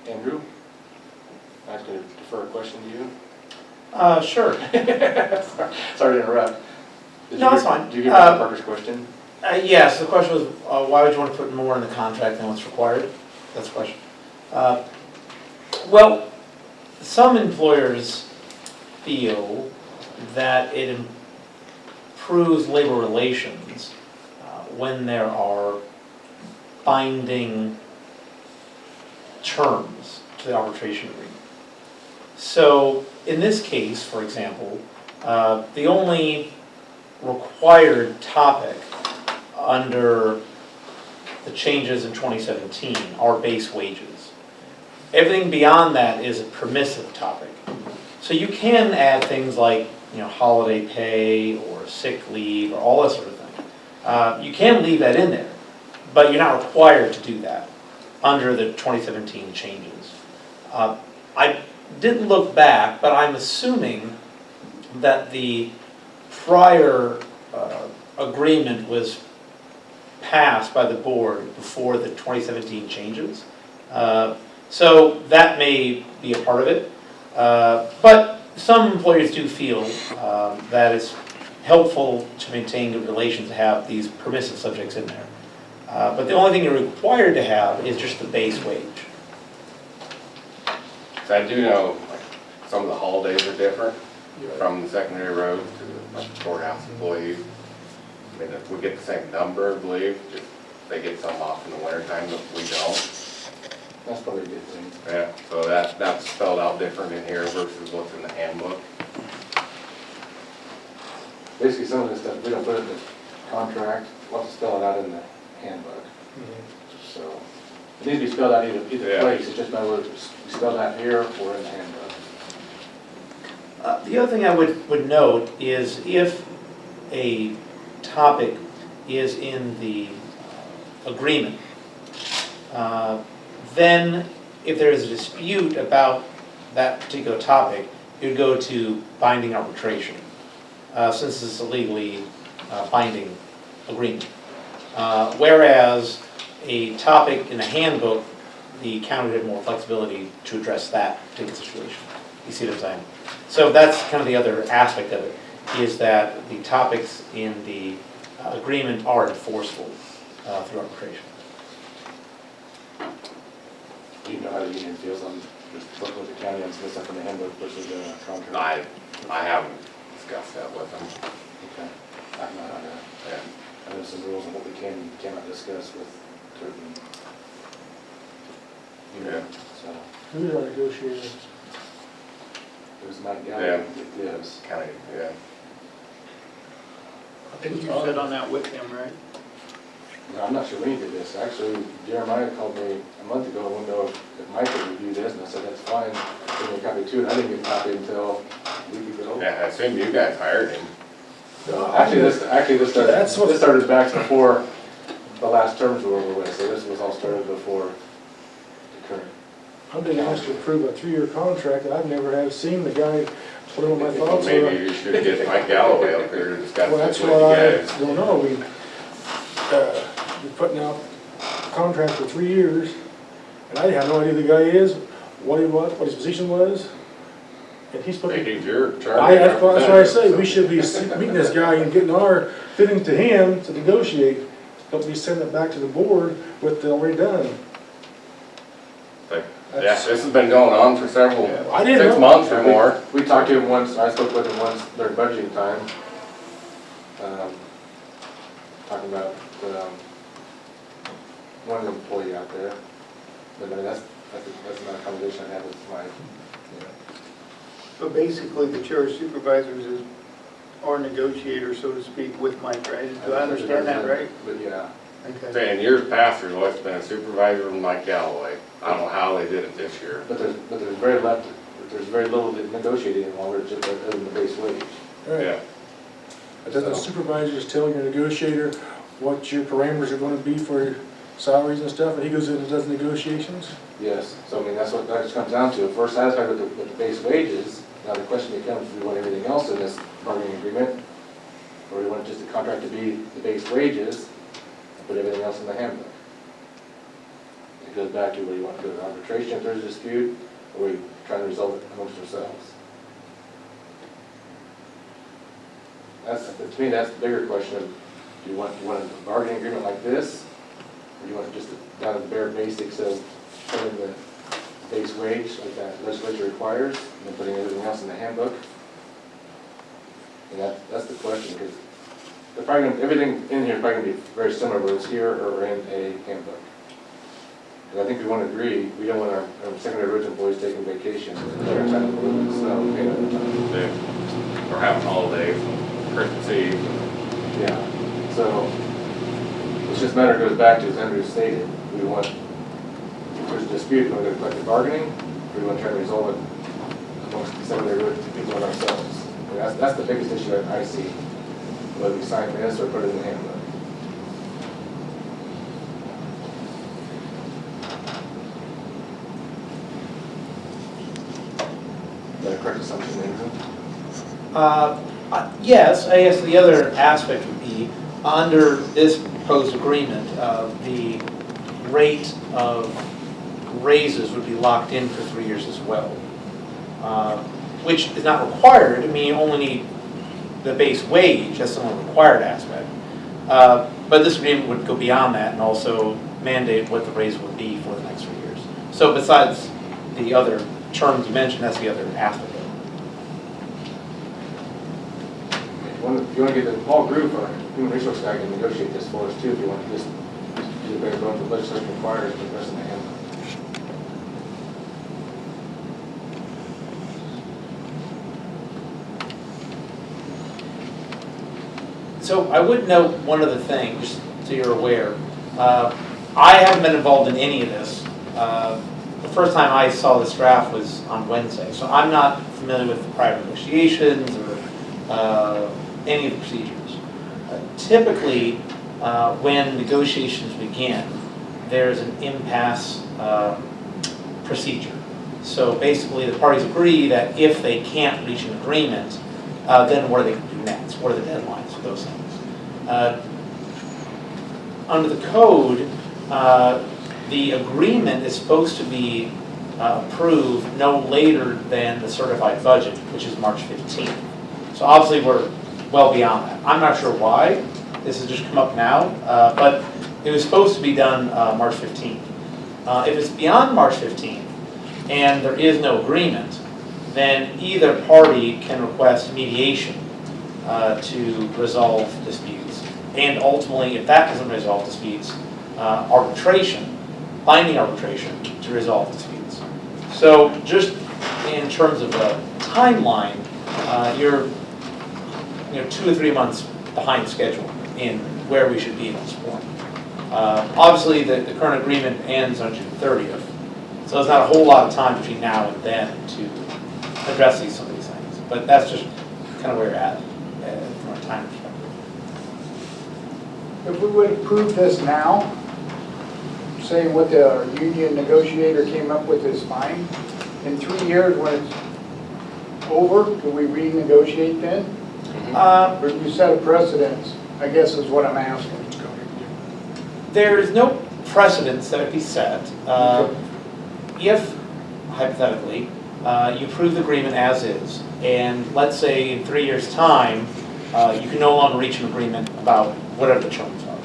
Andrew, I was going to defer a question to you. Sure. Sorry to interrupt. No, it's fine. Did you get Parker's question? Yes, the question was, why would you want to put more in the contract than what's required? That's the question. Well, some employers feel that it improves labor relations when there are binding terms to the arbitration agreement. So in this case, for example, the only required topic under the changes in 2017 are base wages. Everything beyond that is a permissive topic. So you can add things like, holiday pay or sick leave or all that sort of thing. You can leave that in there, but you're not required to do that under the 2017 changes. I didn't look back, but I'm assuming that the prior agreement was passed by the board before the 2017 changes. So that may be a part of it. But some employers do feel that it's helpful to maintain good relations to have these permissive subjects in there. But the only thing you're required to have is just the base wage. So I do know, like, some of the holidays are different from the secondary roads to the courthouse employees. I mean, if we get the same number, I believe, just they get some off in the wintertime, but we don't. That's probably a good thing. Yeah, so that's spelled out different in here versus what's in the handbook. Basically, some of this stuff, we don't put it in the contract, we'll have to spell it out in the handbook. So, It needs to be spelled out either Yeah. place, it's just about whether it's spelled out here or in the handbook. The other thing I would note is if a topic is in the agreement, then if there is a dispute about that particular topic, it would go to binding arbitration, since it's a legally binding agreement. Whereas a topic in the handbook, the county had more flexibility to address that particular situation. You see what I'm saying? So that's kind of the other aspect of it, is that the topics in the agreement are enforceable through arbitration. Do you know how the union feels on just working with the county on some stuff in the handbook versus the contract? I haven't discussed that with them. Okay. I'm not on that. Yeah. I know some rules on what we can and cannot discuss with certain. Yeah. So, Who's our negotiator? there's not a guy Yeah. that gives. County, yeah. I think you said on that with him, right? No, I'm not sure we did this. Actually, Jeremiah called me a month ago and wanted to know if Mike could review this, and I said, that's fine. Give me a copy too, and I didn't get a copy until a week ago. Yeah, I assume you guys hired him. So actually, this That's what- started back before the last terms were over with, so this was all started before the current. I'm being asked to approve a 3-year contract, and I've never have seen the guy put on my thoughts. Maybe you should get Mike Galloway up here to discuss Well, this that's with what I you guys. don't know. We're putting out a contract for 3 years, and I had no idea who the guy is, what his position was, and he's putting. Maybe your charge. That's what I say, we should be meeting this guy and getting our fitting to him to negotiate. Don't be sending it back to the board with the already done. Yeah, this has been going on for several, I didn't 6 know. months or more. We talked to him once, I spoke with him once during budgeting time. Talking about, one employee out there. But I mean, that's not a conversation I had with Mike. So basically, the chair of supervisors is our negotiator, so to speak, with Mike, right? Do I understand that right? But yeah, Okay. Say, in years past, there's always been a supervisor and Mike Galloway. I don't know how they did it this year. but there's very little to negotiate any longer, just other than the base wage. Yeah. Doesn't the supervisor just tell your negotiator what your parameters are gonna be for salaries and stuff, and he goes in and does negotiations? Yes, so I mean, that's what that just comes down to. If we're satisfied with the base wages, now the question becomes, do we want everything else in this bargaining agreement? Or do we want just the contract to be the base wages, and put everything else in the handbook? It goes back to where you want to go to arbitration if there's a dispute, or we trying to resolve it amongst ourselves. To me, that's the bigger question of, do you want a bargaining agreement like this? Or do you want just down to the bare basics of putting the base wage like that legislature requires, and then putting everything else in the handbook? And that's the question, because everything in here is probably going to be very similar, whether it's here or in a handbook. And I think we want to agree, we don't want our secondary roads employees taking vacations, they're trying to live in the snow, paid overtime. They- Or having holidays, Christmas Eve. Yeah, so it's just a matter, goes back to, as Andrew stated, we want, if there's a dispute, we want to go to collective bargaining, or we want to try to resolve it amongst the secondary roads people and ourselves. And that's the biggest issue I see, whether we sign this or put it in the handbook. Is that a correct assumption, Andrew? Yes, I guess the other aspect would be, under this proposed agreement, the rate of raises would be locked in for 3 years as well, which is not required. I mean, you only need the base wage, that's the only required aspect. But this agreement would go beyond that and also mandate what the raise would be for the next 3 years. So besides the other terms you mentioned, that's the other aspect of it. If you want to get the Paul Groove, our human resource guy, can negotiate this for us too, if you want to just do the bare bones the legislation requires, but the rest in the handbook. So I would note one other thing, just so you're aware. I haven't been involved in any of this. The first time I saw this draft was on Wednesday, so I'm not familiar with the prior negotiations or any of the procedures. Typically, when negotiations begin, there's an impasse procedure. So basically, the parties agree that if they can't reach an agreement, then what are they going to do next? What are the deadlines for those things? Under the code, the agreement is supposed to be approved no later than the certified budget, which is March 15th. So obviously, we're well beyond that. I'm not sure why this has just come up now, but it was supposed to be done March 15th. If it's beyond March 15th and there is no agreement, then either party can request mediation to resolve disputes. And ultimately, if that doesn't resolve disputes, arbitration, binding arbitration to resolve disputes. So just in terms of a timeline, you're 2 or 3 months behind schedule in where we should be at this point. Obviously, the current agreement ends on June 30th, so there's not a whole lot of time between now and then to address some of these things. But that's just kind of where you're at from a time perspective. If we would approve this now, saying what the union negotiator came up with is fine, in 3 years when it's over, do we renegotiate then? Or do you set a precedence, I guess is what I'm asking. There is no precedence that would be set. If, hypothetically, you approve the agreement as is, and let's say in 3 years' time, you can no longer reach an agreement about whatever the terms are.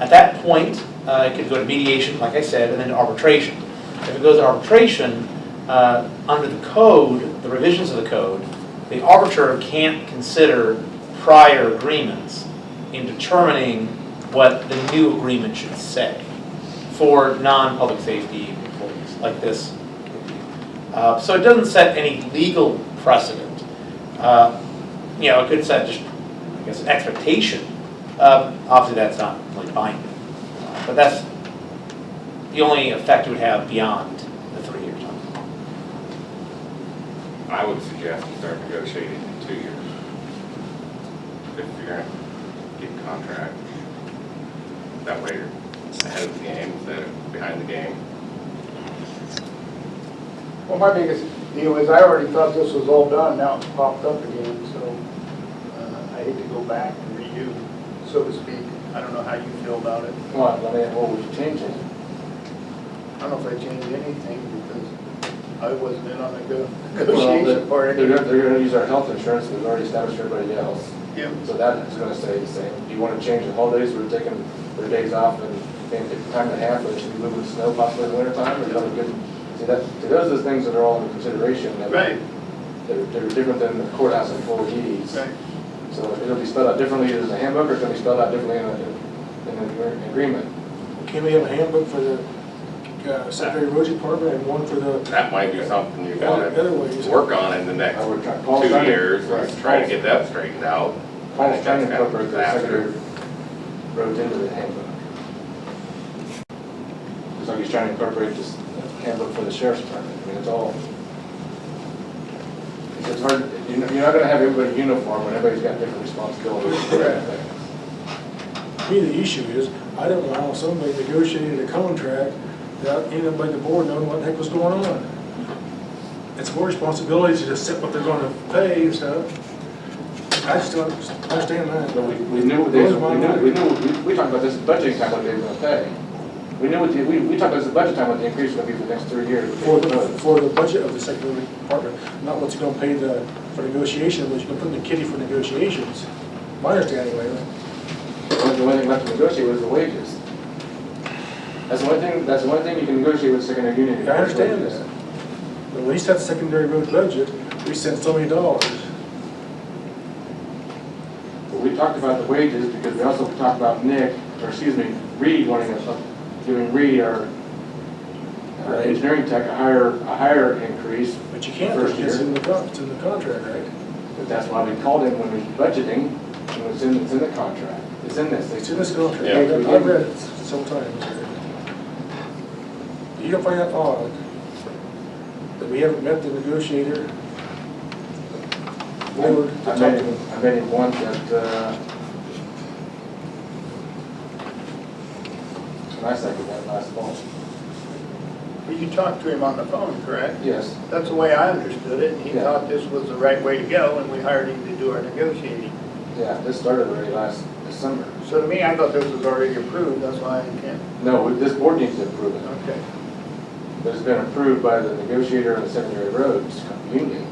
At that point, it could go to mediation, like I said, and then to arbitration. If it goes to arbitration, under the code, the revisions of the code, the arbiter can't consider prior agreements in determining what the new agreement should say for non-public safety employees like this. So it doesn't set any legal precedent. It could set just, I guess, an expectation. Obviously, that's not really binding. But that's the only effect it would have beyond the 3-year time. I would suggest you start negotiating in 2 years. If you're gonna get a contract. That way you're ahead of the game instead of behind the game. Well, my biggest deal is I already thought this was all done, now it's popped up again, so I hate to go back and redo, so to speak. I don't know how you feel about it. What would you change it? I don't know if I changed anything because I wasn't in on the negotiation part. They're gonna use our health insurance that we've already established for everybody else. Yeah. So that is gonna stay the same. Do you wanna change the holidays, we're taking their days off and time and a half, or should we move with snow possibly in the winter time, or is that a good? See, those are the things that are all in consideration. That They're different than the courthouse employees. Right. So it'll be spelled out differently in the handbook, or it's gonna be spelled out differently in the agreement. Can we have a handbook for the secondary roads department and one for the That might be something you other gotta ways? work on in the next I would try- 2 years, try to get that straightened out. Trying to incorporate the After. secondary roads into the handbook. Just like he's trying to incorporate this handbook for the sheriff's department. I mean, it's all, it's hard, you're not gonna have everybody uniform when everybody's got different responsibilities. To me, the issue is, I don't know how somebody negotiated a contract without anybody, the board knowing what the heck was going on. It's more responsibility to just set what they're gonna pay and stuff. I just don't understand that. But we knew what we talked about this at budgeting time, what they were gonna pay. We knew what we talked about this at budget time, what the increase was gonna be for the next 3 years. For the budget of the secondary department, not what you're gonna pay for negotiation, what you're gonna put in the kitty for negotiations. My understanding, anyway. The only thing left to negotiate was the wages. That's the only thing you can negotiate with the secondary union. I understand that. But when you set the secondary road budget, we sent so many dollars. But we talked about the wages because we also talked about Reed wanting us, giving Reed, our engineering tech, a higher increase. But you can't, first because year. it's in the contract, right? But that's why we called him when we were budgeting, and it's in the contract. It's in this. It's in this contract. Yeah. I've read it several times. you don't find that odd that we haven't met the negotiator? Board to talk to them? I made him one that, when I seconded that last fall. Well, you talked to him on the phone, correct? Yes. That's the way I understood it, and he Yeah. thought this was the right way to go, and we hired him to do our negotiating. Yeah, this started already last December. So to me, I thought this was already approved, that's why I can't. No, this board needs to approve it. Okay. But it's been approved by the negotiator and the secondary roads union.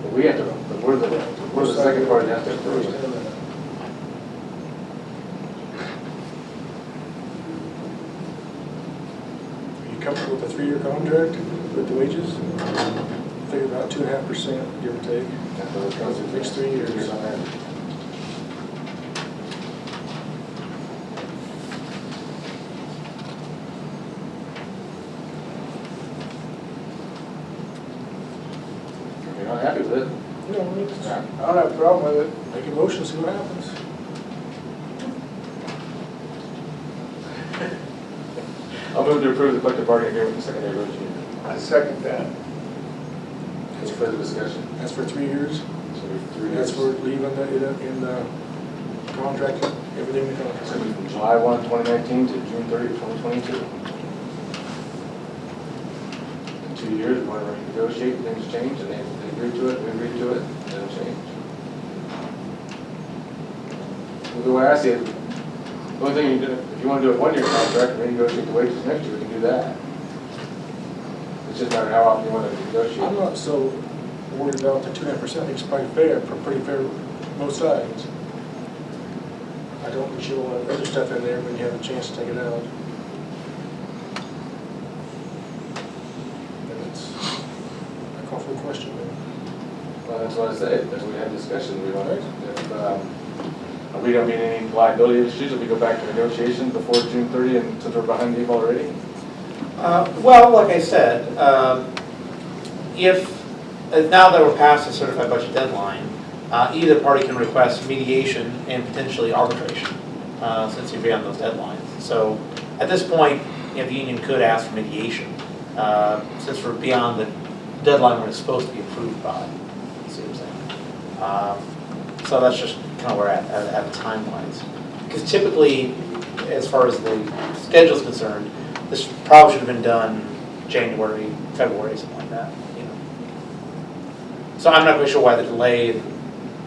But we have to, we're the second party that has to approve it. Are you comfortable with a 3-year contract with the wages? I think about 2.5%, give or take. So it goes to Next 3 years. on that. If you're not happy with it, You know, yeah. I don't have a problem with it. make a motion, see what happens. I'll move to approve the collective bargaining agreement with the secondary roads union. I second that. Any further discussion? That's for 3 years. So we have 3 years. That's for leaving in the contract, everything in the It's contract. going to be from July 1, 2019 to June 30, 2022. In 2 years, we want to renegotiate, things change, and they agree to it, we agree to it, and it'll change. Well, the way I see it, the only thing you do, if you want to do a 1-year contract and renegotiate the wages next year, we can do that. It's just a matter of how often you want to I'm negotiate. not so worried about the 2.5%, I think it's probably fair, pretty fair both sides. I don't think you'll want other stuff in there when you have a chance to take it out. And it's, I call for a question then. Well, that's what I said, as we had discussion, we want to, we don't mean any liability issues if we go back to negotiations before June 30, and since we're behind the eight ball already. Well, like I said, if, now that we're past the certified budget deadline, either party can request mediation and potentially arbitration, since you're beyond those deadlines. So at this point, the union could ask for mediation, since we're beyond the deadline when it's supposed to be approved by, see what I'm saying? So that's just kind of where we're at time-wise. Because typically, as far as the schedule is concerned, this probably should have been done January, February, something like that, you know. So I'm not really sure why the delay in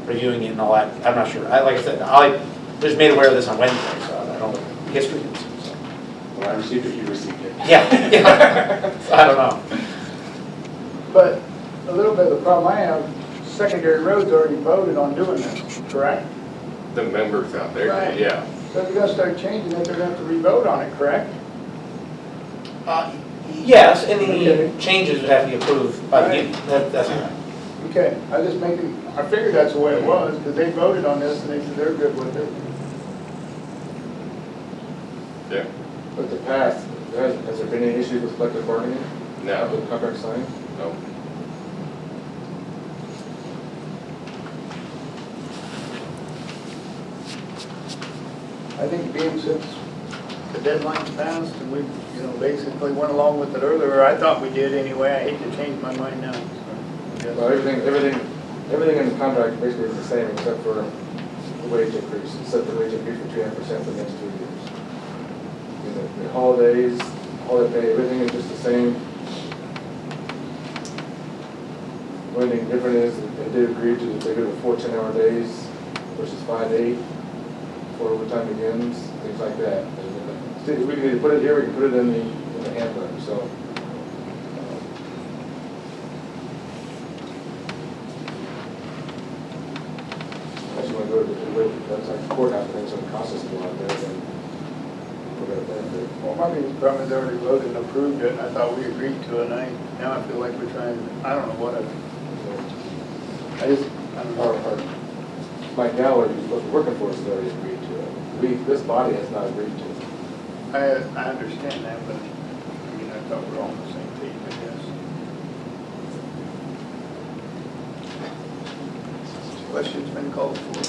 reviewing it and all that, I'm not sure. Like I said, I was made aware of this on Wednesday, so I don't know the history of this. So. When I received it, you received it. Yeah, yeah. So I don't know. But a little bit of the problem I have, secondary roads already voted on doing this, correct? The members out there, Right. yeah. So if you're gonna start changing it, they're gonna have to re-vote on it, correct? Yes, any Okay. changes would have to be approved by the Right. union. That's right. Okay, I figured that's the way it was, because they voted on this and they said they're good with it. Yeah. But the past, has there been any issues with collective bargaining? No, With contract signed? no. I think being since the deadline's passed and we, basically went along with it earlier, I thought we did anyway, I hate to change my mind now. So, Well, everything in the contract basically is the same except for the wage increase. It set the wage increase for 2.5% for the next 2 years. The holidays, holiday pay, everything is just the same. The only thing different is that they did agree to, they go to 4 10-hour days versus 5 to 8 before overtime begins, things like that. And we can either put it here, we can put it in the handbook, so. Unless you want to go to the that's like courthouse thing, so it costs us a lot there, then we're going to benefit. Well, my biggest problem is they already voted and approved it, and I thought we agreed to it, and now I feel like we're trying, I don't know what I don't know. Our Mike Galloway, who's supposed to be working for us, has already agreed to it. This body has not agreed to it. I understand that, but, I thought we were all on the same page, I guess. Question's been called for.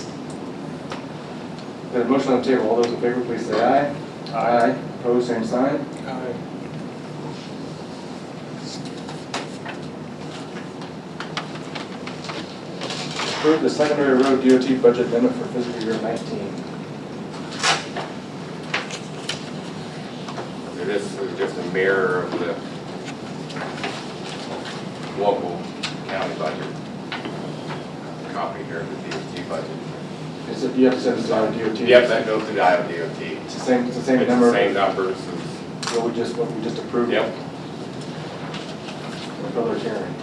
Got a motion on the table. All those in favor, please say aye. Aye. Opposed, same sign. Aye. approve the secondary road DOT budget amendment for fiscal year 19. This is just a mirror of the local county budget. Copy here of the DOT budget. Is it, you have to send this out to DOT? Yep, that goes to the Iowa DOT. It's the same It's number? the same numbers as, What we just approved? yep. For public hearing.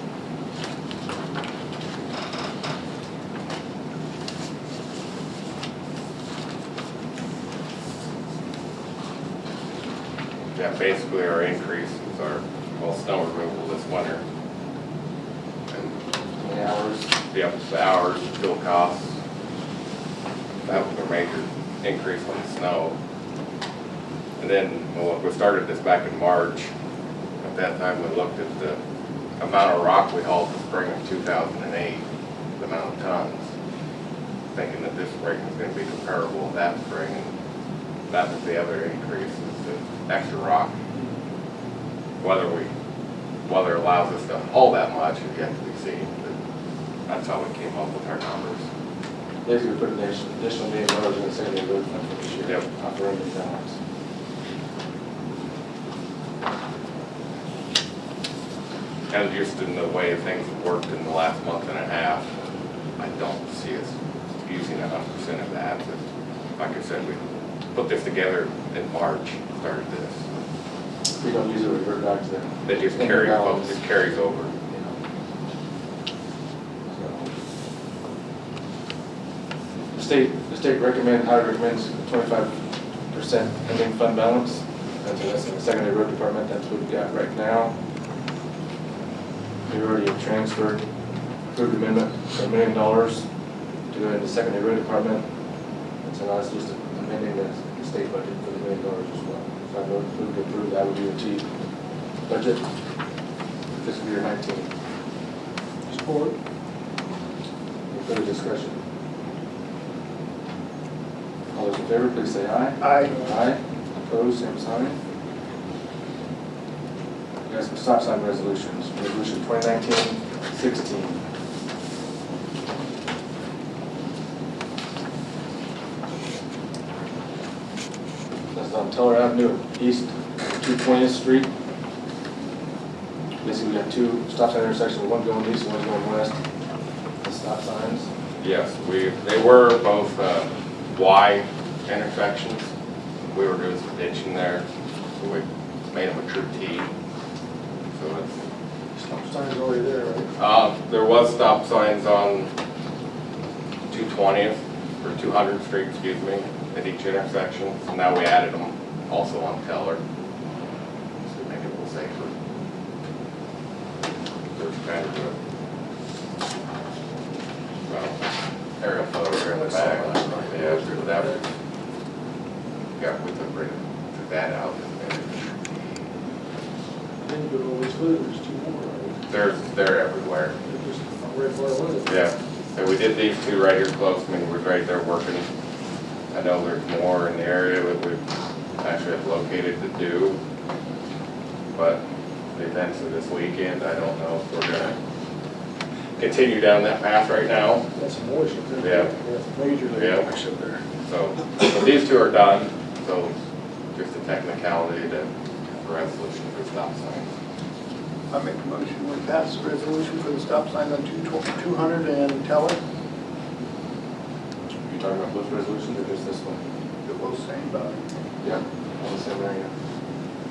Yeah, basically our increase is our, well, snow removal this winter. And, How many hours? yep, the hours, fuel costs. That was a major increase on the snow. And then, well, we started this back in March. At that time, we looked at the amount of rock we hauled the spring of 2008, the amount of tons, thinking that this spring was gonna be comparable to that spring. And that was the other increase, is the extra rock. Whether it allows us to haul that much is yet to be seen, but that's how we came up with our numbers. Basically, we put an additional $1 million in the secondary road fund for this year. Yep. Operating balance. And just in the way things have worked in the last month and a half, I don't see us using 100% of that. But like I said, we put this together in March, started this. If we don't use it, we revert back to that. It just carries over. The state highly recommends 25% ending fund balance. That's in the secondary road department. That's what we've got right now. We already have transferred, approved amendment for $1 million to go into the secondary road department. And so now it's just amending the state budget for the $1 million as well. So I move to approve the Iowa DOT budget for fiscal year 19. Support. Any further discussion? All those in favor, please say aye. Aye. Aye. Opposed, same sign. We got some stop sign resolutions. Resolution 2019-16. That's on Teller Avenue East, 220th Street. Basically, we got two stop sign intersections, one going east and one going west. The stop signs. Yes, they were both Y intersections. We were doing some ditching there, so we made them a true T. So it's, Stop sign's already there, right? there was stop signs on 220th, or 200th Street, excuse me, at each intersection. So now we added them also on Teller, so to make it a little safer. There's kind of a, well, aerial photo here in the back. Yeah, through that. Yeah, we took that out. Then you go all these further, there's two more, right? They're everywhere. They're just not very far away. Yeah, so we did these two right here close, I mean, we're right there working. I know there's more in the area that we've actually have located to do, but the events of this weekend, I don't know if we're gonna continue down that path right now. That's some moisture there. Yeah. Majorly Yeah. moisture there. So these two are done, so just a technicality to resolution for stop signs. I make a motion, we pass the resolution for the stop sign on 200 and Teller. You talking about both resolutions or just this one? They're both same value. Yeah, all the same area.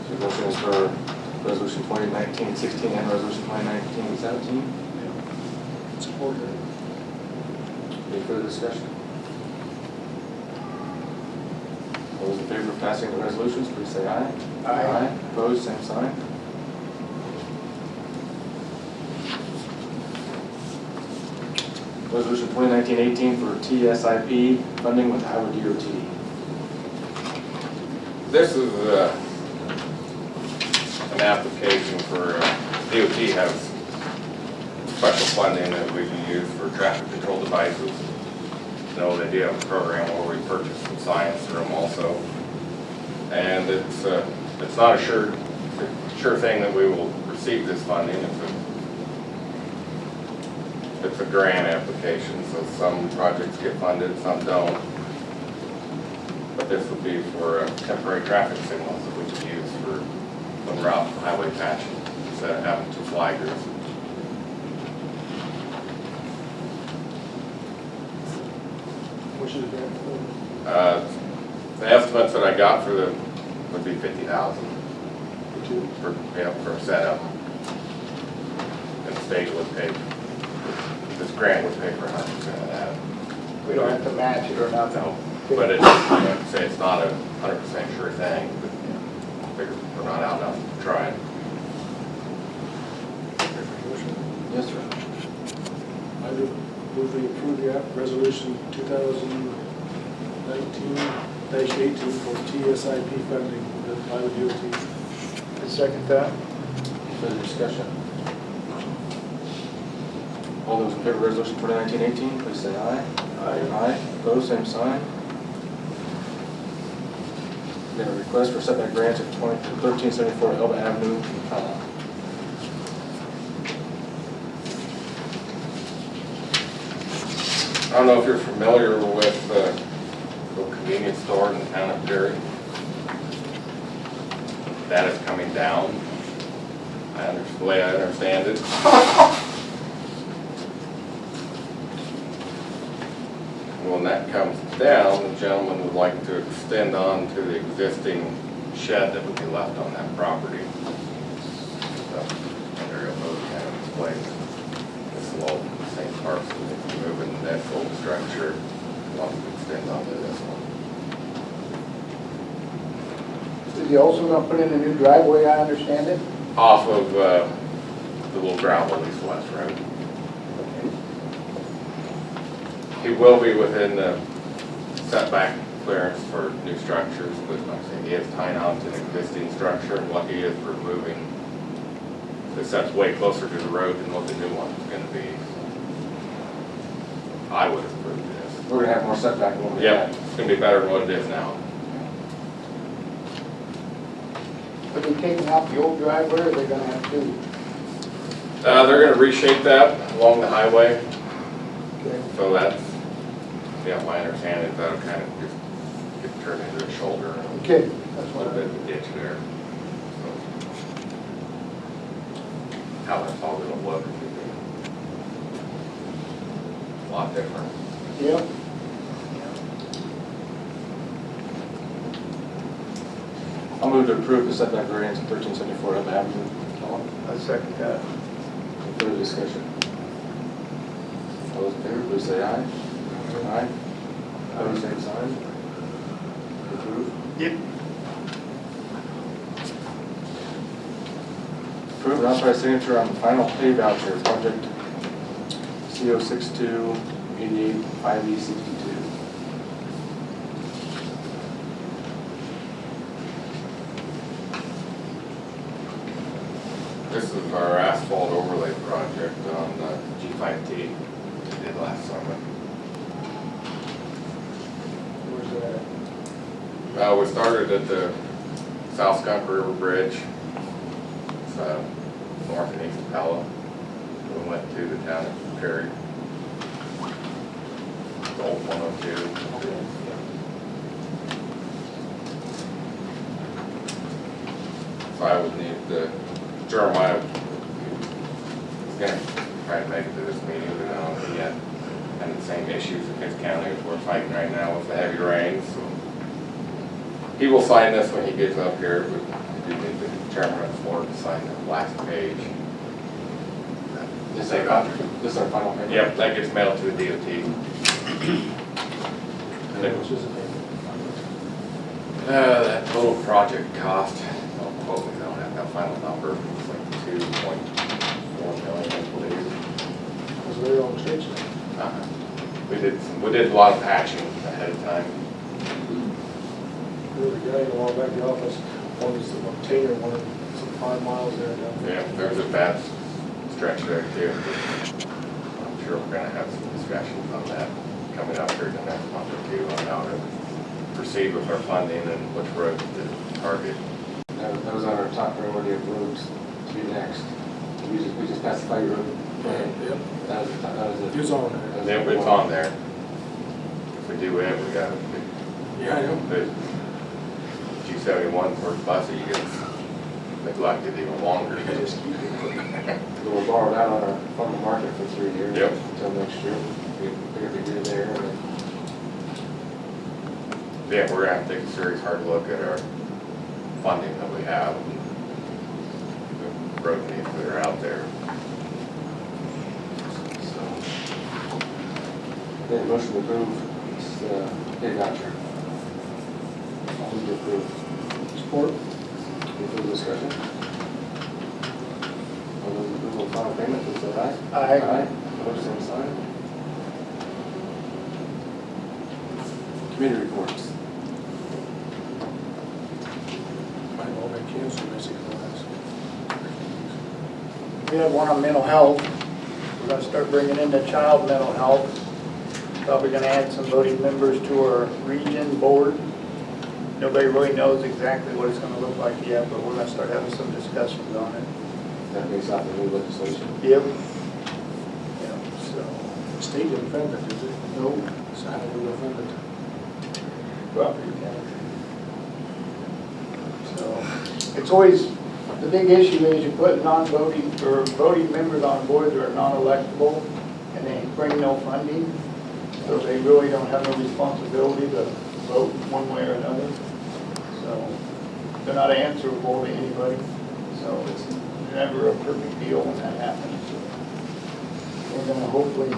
So the motion is for resolution 2019-16 and resolution 2019-17. Support that. Any further discussion? All those in favor of passing the resolutions, please say aye. Aye. Opposed, same sign. Resolution 2019-18 for TSIP funding with Iowa DOT. This is an application for, DOT has special funding that we can use for traffic control devices. So they do have a program where we purchase some science through them also. And it's not a sure thing that we will receive this funding. It's it's a grant application, so some projects get funded, some don't. But this would be for temporary traffic signals that we could use for when we're out highway patching, instead of having 2 flaggers. Which is grant for? The estimates that I got for the, would be 50,000 For two? for, for setup. And the state would pay, this grant would pay for 100% of that. We don't have to match it or nothing. No, but it's, I'd say it's not a 100% sure thing, but I figure we're not out enough to try it. Yes, sir. I do move we approve the resolution 2019-18 for TSIP funding with Iowa DOT. I second that. Further discussion? All those in favor of resolution 2019-18, please say aye. Aye. Opposed, same sign. We got a request for setback variance at 1374 Elba Avenue. I don't know if you're familiar with the little convenience store in the town of Perry. That is coming down. The way I understand it. When that comes down, the gentleman would like to extend on to the existing shed that would be left on that property. So, there you go, kind of explains this little same parcel, moving that old structure, wants to extend onto this one. Is he also gonna put in a new driveway, I understand it? Off of the little gravel east-west road. He will be within the setback clearance for new structures, but like I say, he is tying on to an existing structure, and what he is removing, this that's way closer to the road than what the new one is gonna be. I would approve this. We're gonna have more setback than what we Yeah, had. it's gonna be better than what it is now. Are they taking out the old driveway, or are they gonna have to? They're gonna reshape that along the highway, Okay. so that's, yeah, my understanding is that'll kind of just get turned into a shoulder and Okay, that's a what little I. bit of a ditch there. So, how that's all gonna look is gonna be a lot different. Yep. I'll move to approve the setback variance at 1374 Elba Avenue. I second that. Any further discussion? All those in favor, please say aye. Aye. Opposed, same sign. Approve. Yep. Approve and authorize signature on the final pay voucher, project CO6288 5E62. This is our asphalt overlay project on G5T we did last summer. Where's that at? We started at the South Skunk River Bridge. It's north and east of Pella. We went to the town of Perry. The old 102. So I would need the Jeremiah is gonna try to make it to this meeting, but he had the same issues in his county as we're fighting right now with the heavy rains. So he will sign this when he gets up here, but we do need the chairman of the board to sign the last page. This is our final payment? Yep, that gets mailed to the DOT. Which is it? That total project cost, don't quote me, I don't have that final number, it's like 2.4 million, I believe. Was very long stretch there. We did a lot of patching ahead of time. There was a guy a while back in the office, one was the Taylor, one of some 5 miles there down there. Yeah, there's a bad stretch there too. I'm sure we're gonna have some discussions on that coming up here in the next month or two on how to proceed with our funding and which roads to target. That was on our top priority of roads to be next. We just passed the Fire Road Yep, How does it? he was on And there. then it's on there. If we do it, we got Yeah, I know. the G71 first bus, you get neglected even longer. You just keep it. We were borrowed out on our farm market for 3 years. Yep. Until next year. We figured we did there. And then Yeah, we're gonna have to take a serious hard look at our funding that we have, the road needs that are out there. So, Okay, motion to approve this pay voucher. Move to approve. Support. Any further discussion? All those in approval of final payment, please say aye. Aye. Aye. Opposed, same sign. Committee reports. Might all make cancer, basically. We had one on mental health. We're gonna start bringing in the child mental health. Probably gonna add some voting members to our region board. Nobody really knows exactly what it's gonna look like yet, but we're gonna start having some discussions on it. That makes out the new legislation. Yep. Yeah, so, The state didn't fund it, did they? no So how do we go fund it? property tax. So, it's always, the big issue is you put non-voting, or voting members on boards that are non-electable, and they bring no funding, so they really don't have no responsibility to vote one way or another. So, they're not answerable to anybody, so it's never a perfect deal when that happens. So, we're gonna hopefully,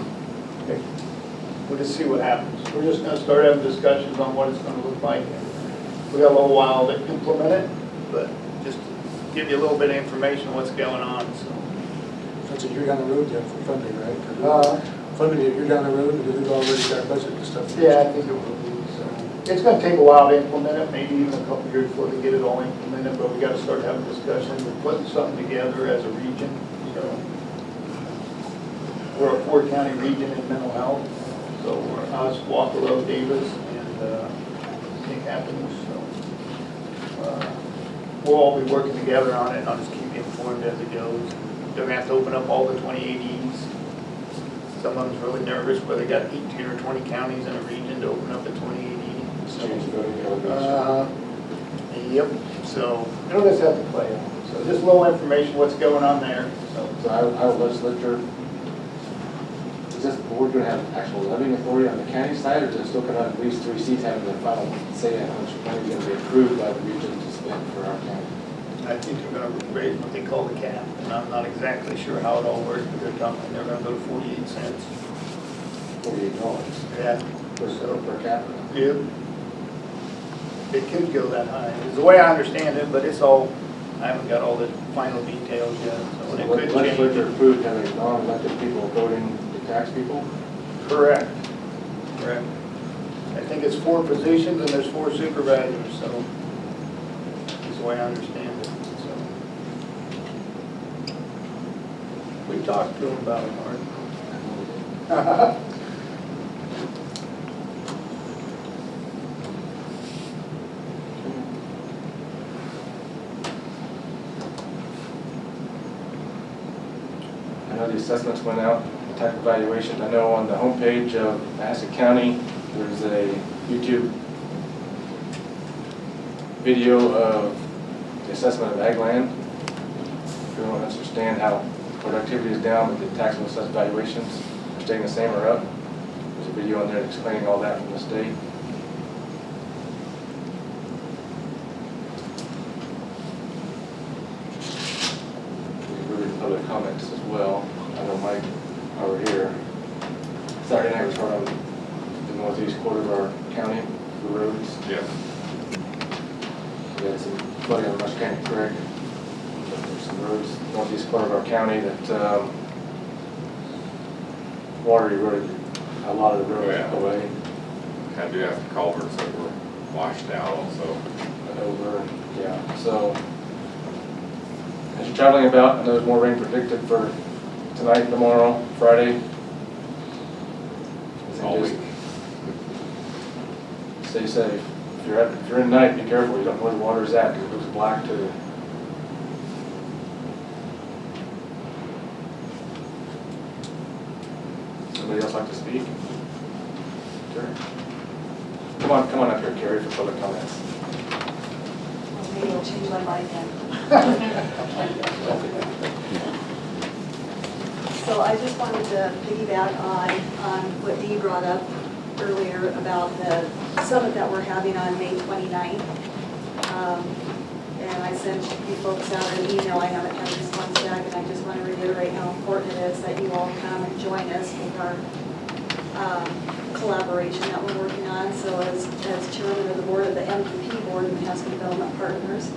we'll just see what happens. We're just gonna start having discussions on what it's gonna look like. We got a little while to implement it, but just to give you a little bit of information on what's going on, so. That's a year down the road yet for funding, right? Funding a year down the road, because we've already got budget and stuff. Yeah, I think it will be, so. It's gonna take a while to implement it, maybe even a couple years before they get it all implemented, but we gotta start having discussions, we're putting something together as a region, so. We're a 4-county region in mental health, so we're us, Walker, Davis, and King Athens, so. We'll all be working together on it, and I'll just keep you informed as it goes. They're gonna have to open up all the 2080s. Some of them's really nervous, where they got 18 or 20 counties in a region to open up a 2080. Change the voting elements. Yep, so it'll just have to play out. So just a little information, what's going on there, so. So Iowa legislature, is this board going to have actual levying authority on the county side, or is it still going to have at least 3 seats having the final say on how much money is going to be approved by the region to spend for our county? I think they're gonna raise what they call the cap, and I'm not exactly sure how it all works, but they're talking, they're gonna go to 48 cents. $48 Yeah. per capita. Yep. It could go that high, is the way I understand it, but it's all, I haven't got all the final details yet, so it So could the legislature change. approved having non-elected people voting the tax people? Correct. Correct. I think it's 4 positions and there's 4 supervisors, so that's the way I understand it, so. We talked to them about it, Mark. I know the assessments went out, the type evaluation. I know on the homepage of Mahaska County, there's a YouTube video of the assessment of ag land. If you don't understand how productivity is down, but the taxable assessed valuations are staying the same or up. There's a video on there explaining all that from the state. We read public comments as well. I know Mike over here. Saturday night was hard on the northeast quarter of our county, the roads. Yes. We had some flooding on Rush County Creek. There's some roads northeast quarter of our county that water eroded a lot of the roads Yeah. away Had to have culverts that were washed out also. and over. Yeah, so as you're traveling about, I know there's more rain predicted for tonight, tomorrow, Friday. All Just week. Stay safe. If you're in night, be careful. You don't know where the water's at, because it looks black too. Somebody else like to speak? Carrie? Come on up here, Carrie, for public comments. Maybe I'll change my mind then. So I just wanted to piggyback on what Dee brought up earlier about the summit that we're having on May 29th. And I sent you folks out an email, I haven't had a response back, and I just want to reiterate how important it is that you all come and join us with our collaboration that we're working on. So as chairman of the board of the MVP board and Mahaska Development Partners,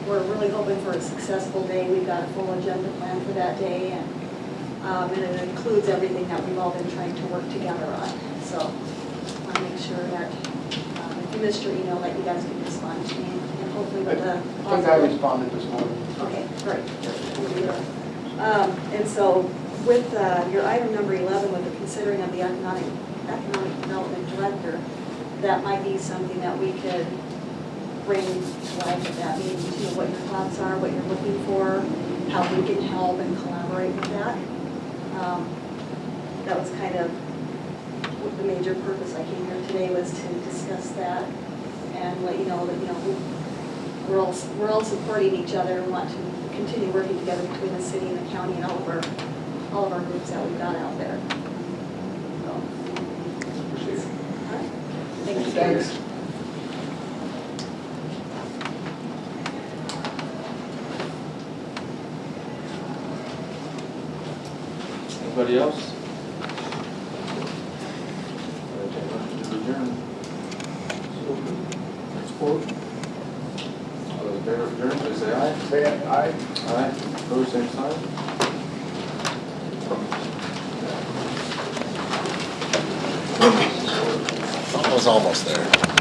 we're really hoping for a successful day. We've got a full agenda plan for that day, and it includes everything that we've all been trying to work together on. So I want to make sure that if you missed your email, that you guys can respond to me, and hopefully with the... I think I responded this morning. Okay, great. And so with your item number 11, with the considering of the economic development director, that might be something that we could bring to life at that meeting, to what your thoughts are, what you're looking for, how we can help and collaborate with that. That was kind of what the major purpose I came here today, was to discuss that and let you know that, we're all supporting each other and want to continue working together between the city and the county and all of our groups that we've got out there. So, Appreciate it. all right. Thank you. Thanks. Anybody else? Adjourn. Support. All those in favor of adjourn, please say aye. Say aye. Aye. Opposed, same sign. I was almost there.